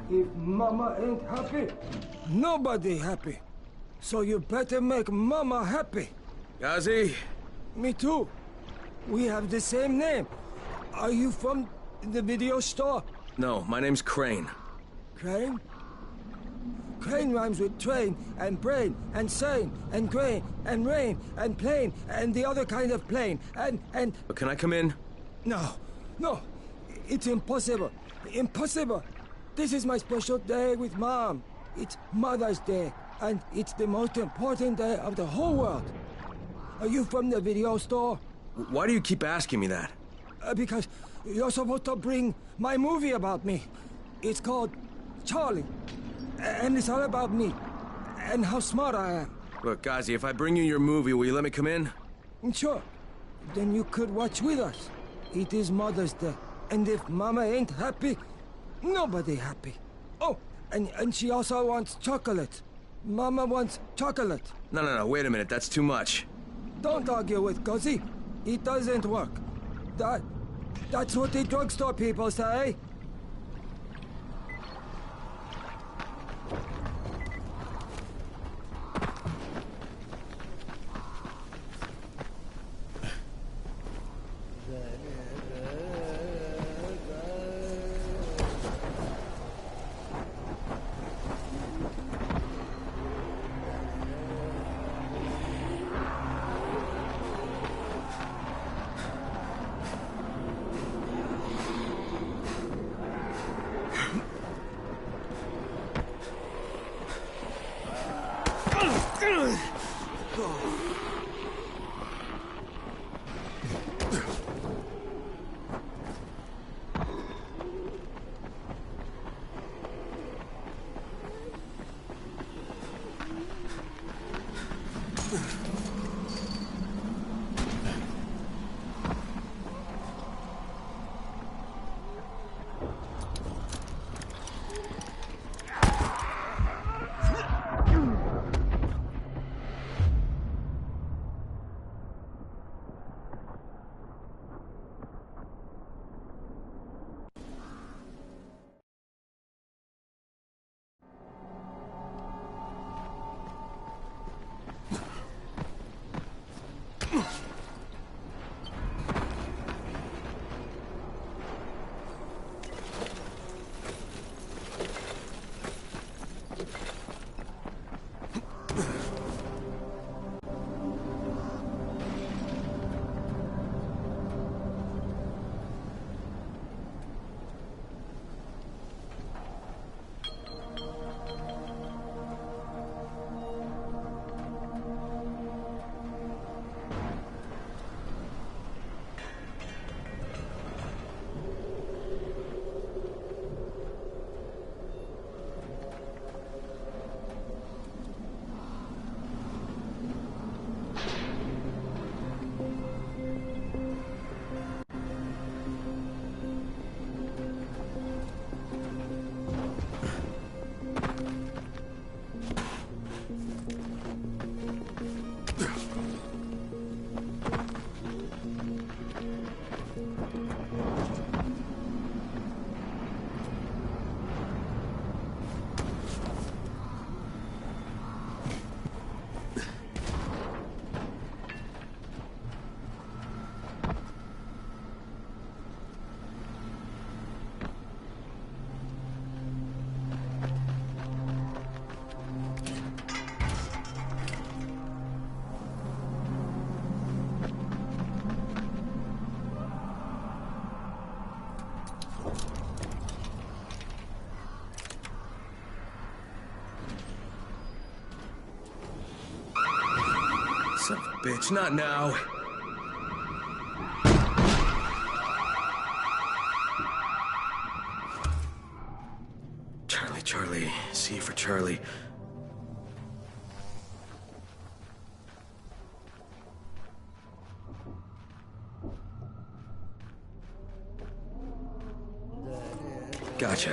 T: If Mama ain't happy, nobody happy. So you better make Mama happy.
C: Gazi?
T: Me too. We have the same name. Are you from the video store?
C: No, my name's Crane.
T: Crane? Crane rhymes with train, and brain, and sane, and grain, and rain, and plane, and the other kind of plane, and...
C: But can I come in?
T: No, no. It's impossible. Impossible. This is my special day with Mom. It's Mother's Day, and it's the most important day of the whole world. Are you from the video store?
C: Why do you keep asking me that?
T: Because you're supposed to bring my movie about me. It's called Charlie. And it's all about me. And how smart I am.
C: Look, Gazi, if I bring you your movie, will you let me come in?
T: Sure. Then you could watch with us. It is Mother's Day. And if Mama ain't happy, nobody happy. Oh, and she also wants chocolate. Mama wants chocolate.
C: No, wait a minute, that's too much.
T: Don't argue with Gazi. It doesn't work. That's what the drugstore people say.
C: Son of a bitch, not now. Charlie, C for Charlie. Gotcha.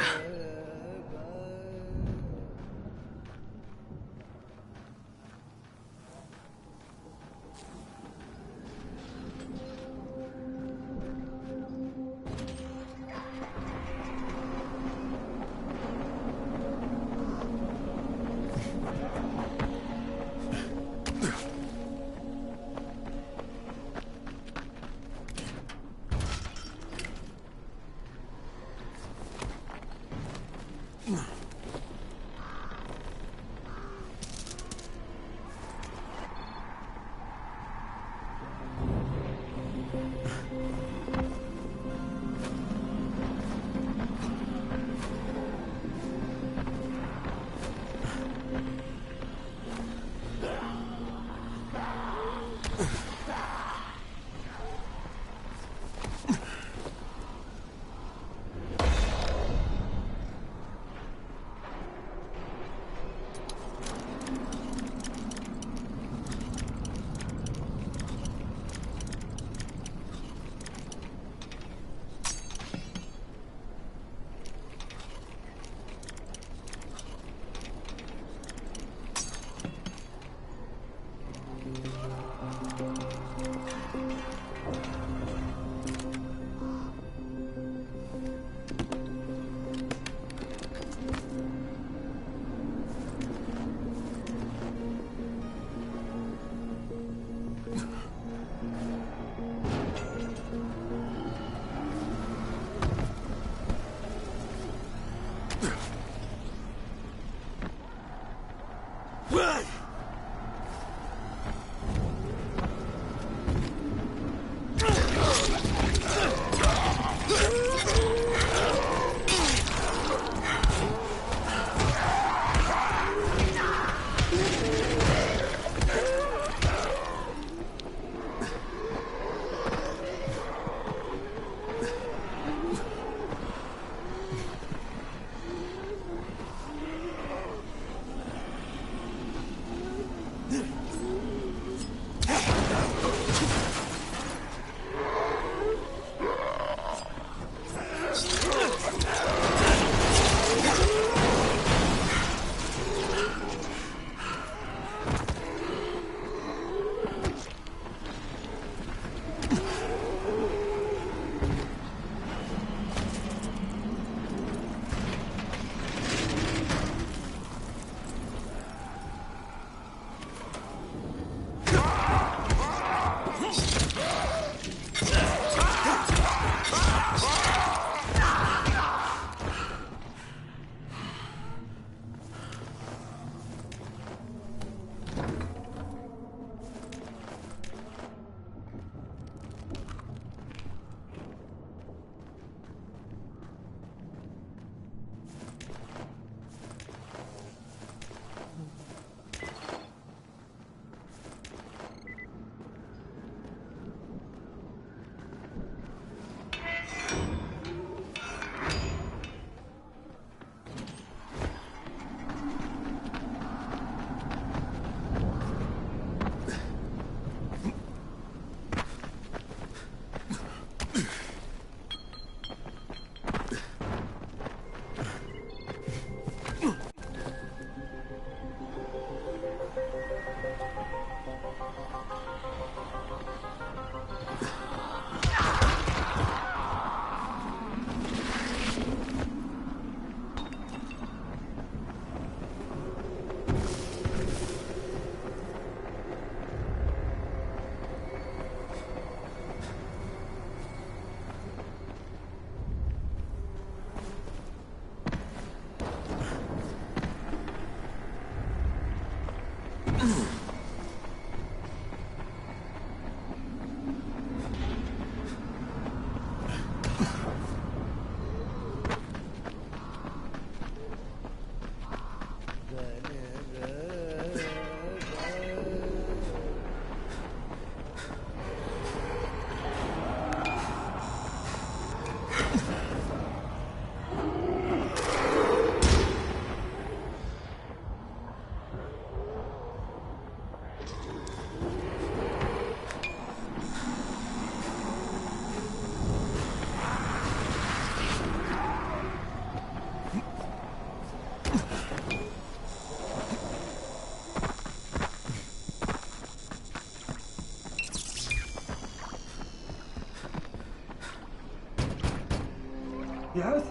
T: Yes?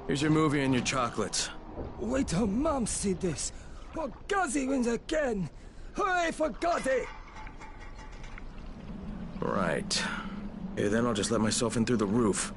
C: Here's your movie and your chocolates.
T: Wait till Mom see this. Oh, Guzzy wins again. Hooray for Guzzy!
C: Right. Okay, then I'll just let myself in through the roof.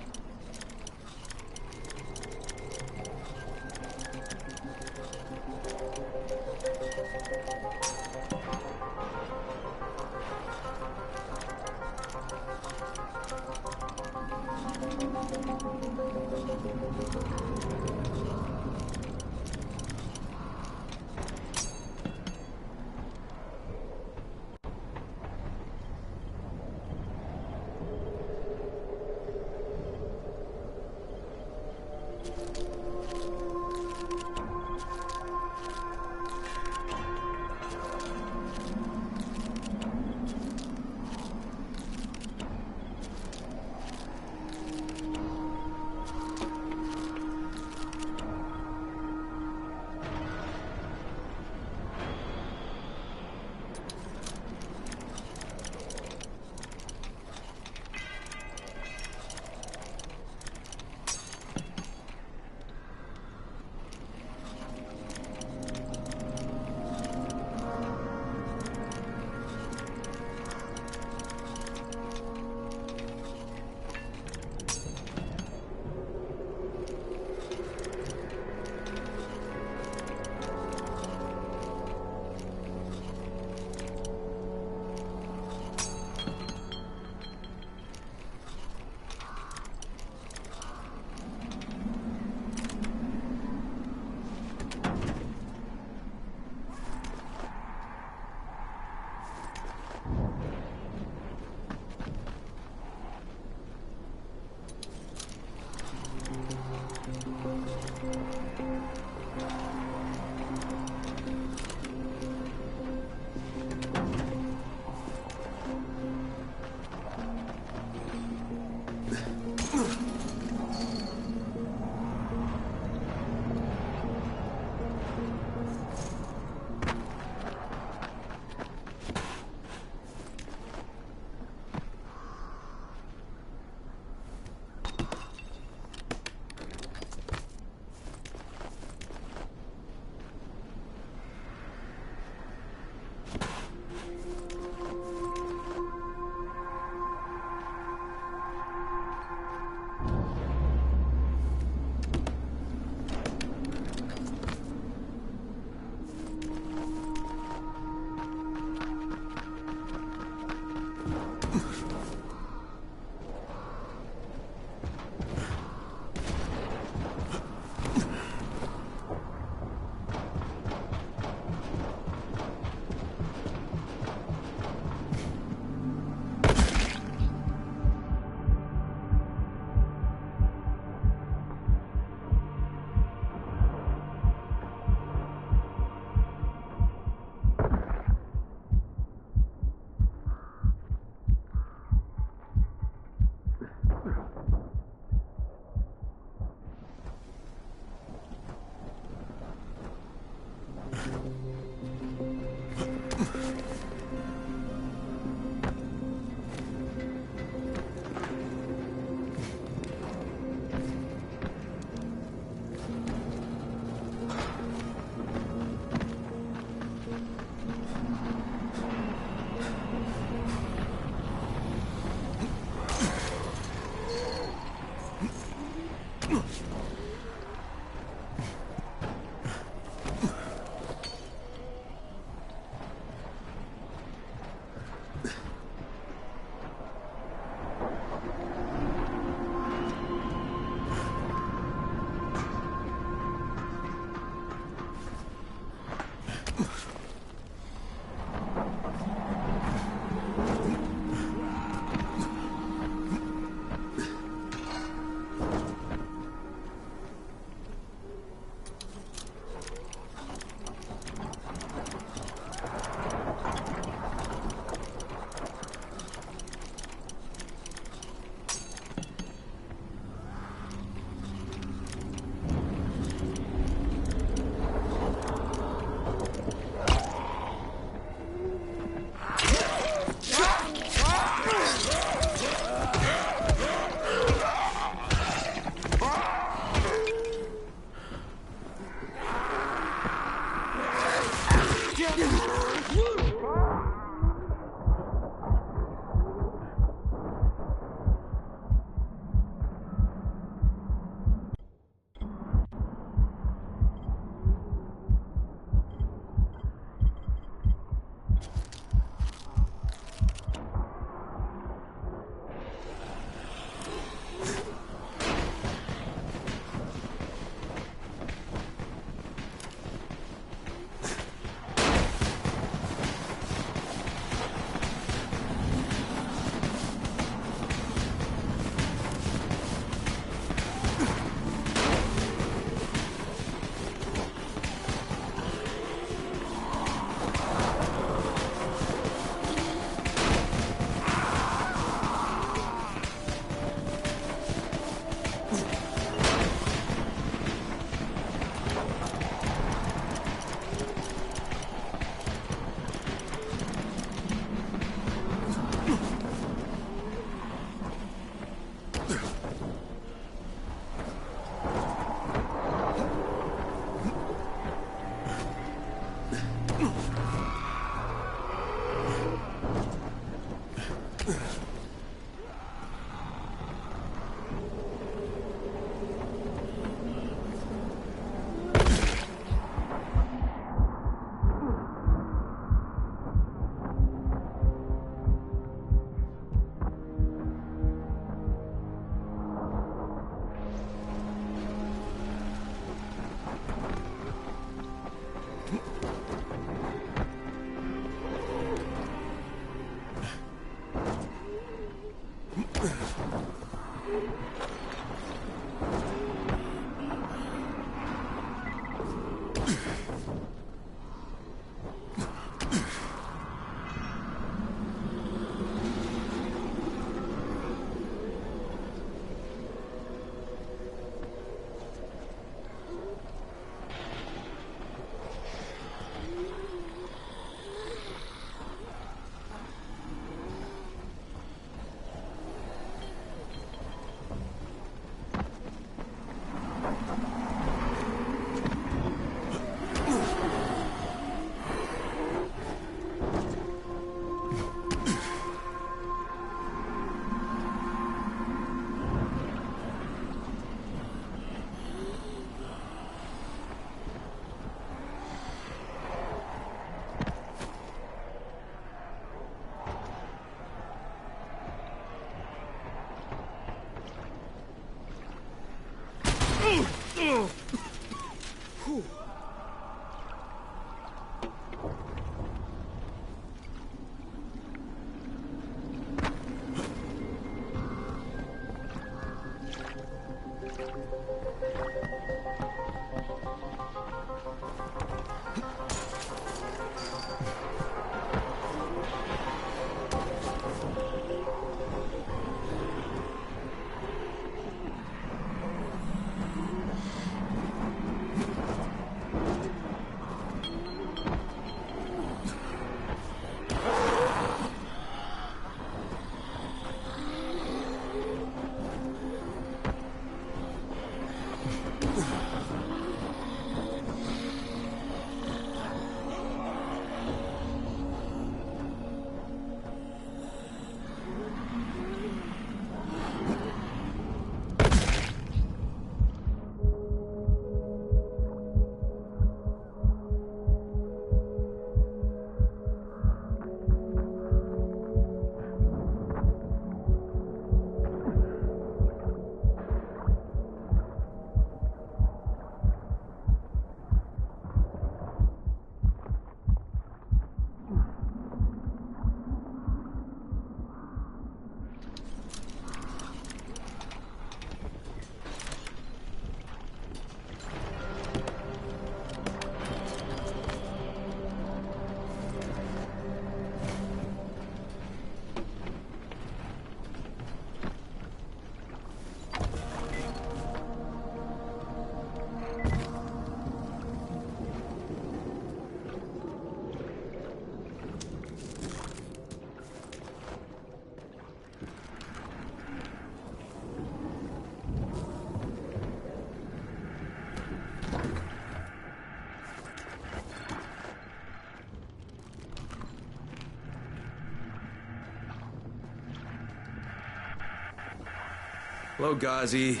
C: Hello, Ghazi.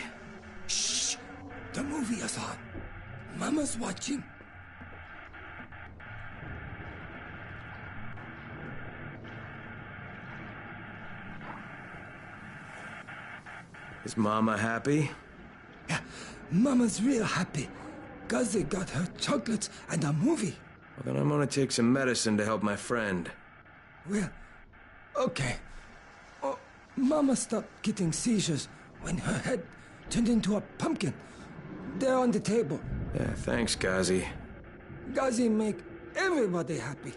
T: Shh! The movie is on. Mama's watching.
C: Is Mama happy?
T: Yeah, Mama's real happy. Ghazi got her chocolates and a movie.
C: Well, then I'm gonna take some medicine to help my friend.
T: Well, okay. Oh, Mama stopped getting seizures when her head turned into a pumpkin. They're on the table.
C: Yeah, thanks, Ghazi.
T: Ghazi make everybody happy.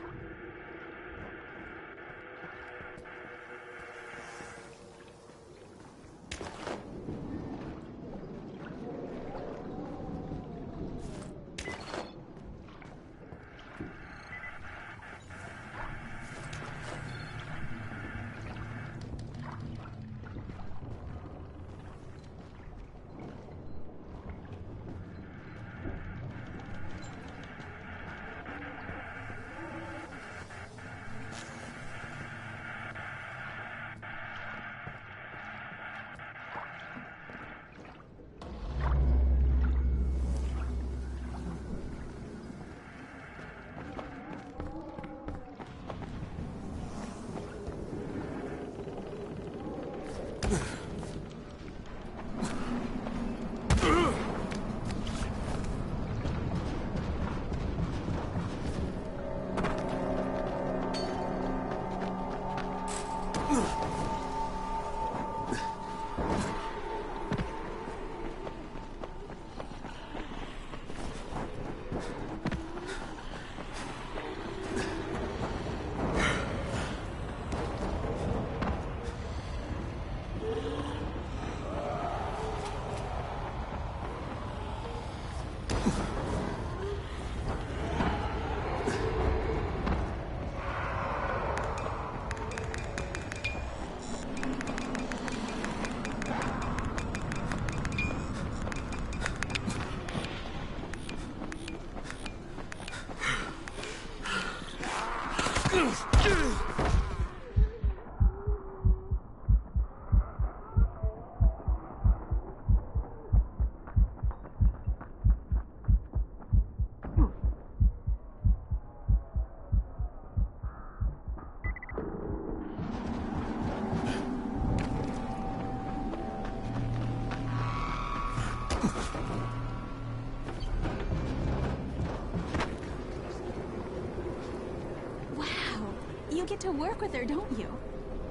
U: You get to work with her, don't you?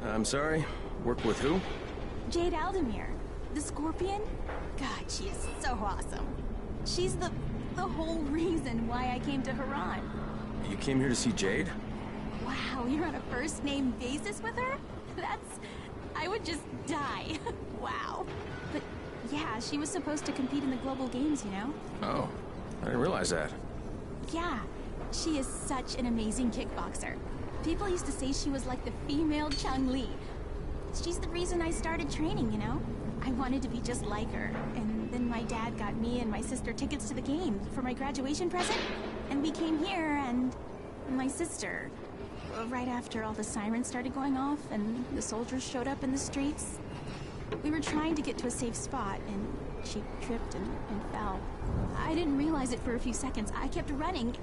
C: I'm sorry? Work with who?
U: Jade Aldemir, the Scorpion. God, she is so awesome. She's the whole reason why I came to Haran.
C: You came here to see Jade?
U: Wow, you're on a first-name basis with her? I would just die. Wow. But yeah, she was supposed to compete in the global games, you know?
C: Oh, I didn't realize that.
U: Yeah, she is such an amazing kickboxer. People used to say she was like the female Chun-Li. She's the reason I started training, you know? I wanted to be just like her. And then my dad got me and my sister tickets to the game for my graduation present. And we came here, and my sister, right after all the sirens started going off and the soldiers showed up in the streets, we were trying to get to a safe spot, and she tripped and fell. I didn't realize it for a few seconds. I kept running,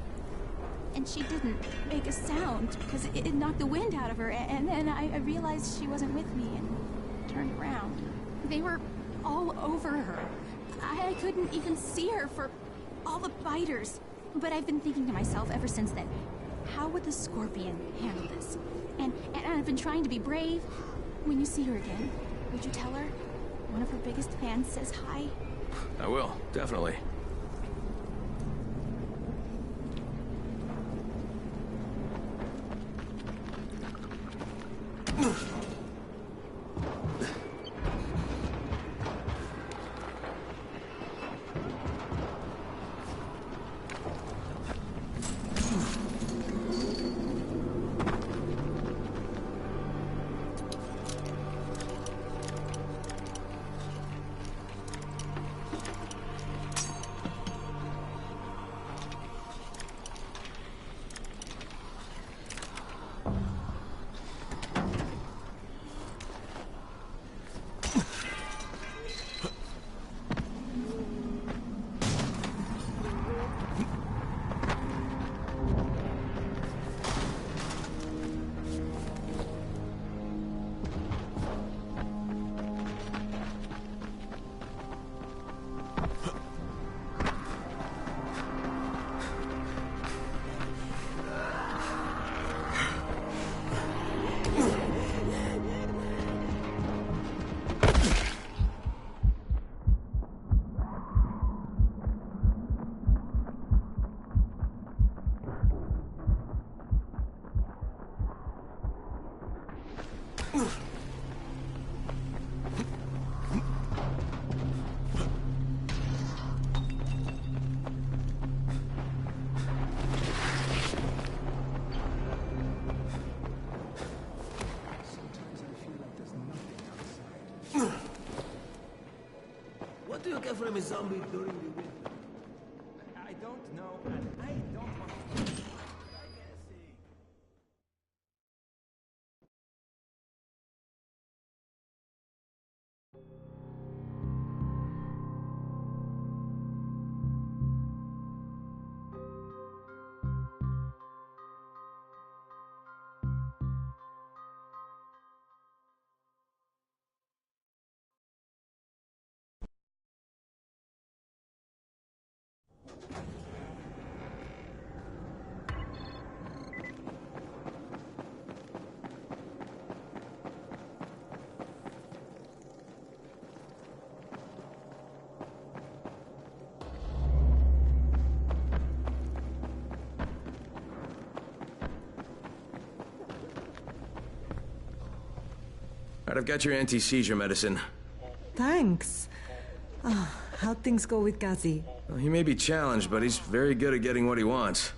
U: and she didn't make a sound because it knocked the wind out of her. And then I realized she wasn't with me and turned around. They were all over her. I couldn't even see her for all the biters. But I've been thinking to myself ever since then, how would the Scorpion handle this? And I've been trying to be brave. When you see her again, would you tell her? One of her biggest fans says hi.
C: I will, definitely.
M: What do you get from a zombie during the winter?
K: I don't know, and I don't want to.
C: Alright, I've got your anti-seizure medicine.
I: Thanks. How'd things go with Gazi?
C: Well, he may be challenged, but he's very good at getting what he wants.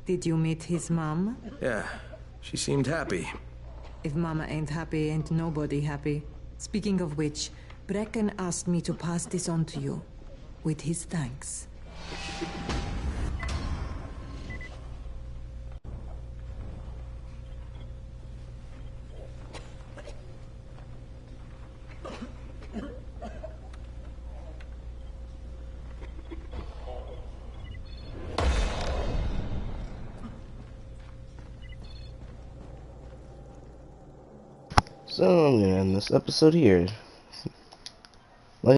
I: Did you meet his mom?
C: Yeah, she seemed happy.
I: If Mama ain't happy, ain't nobody happy. Speaking of which, Brecken asked me to pass this on to you, with his thanks.
A: So I'm gonna end this episode here.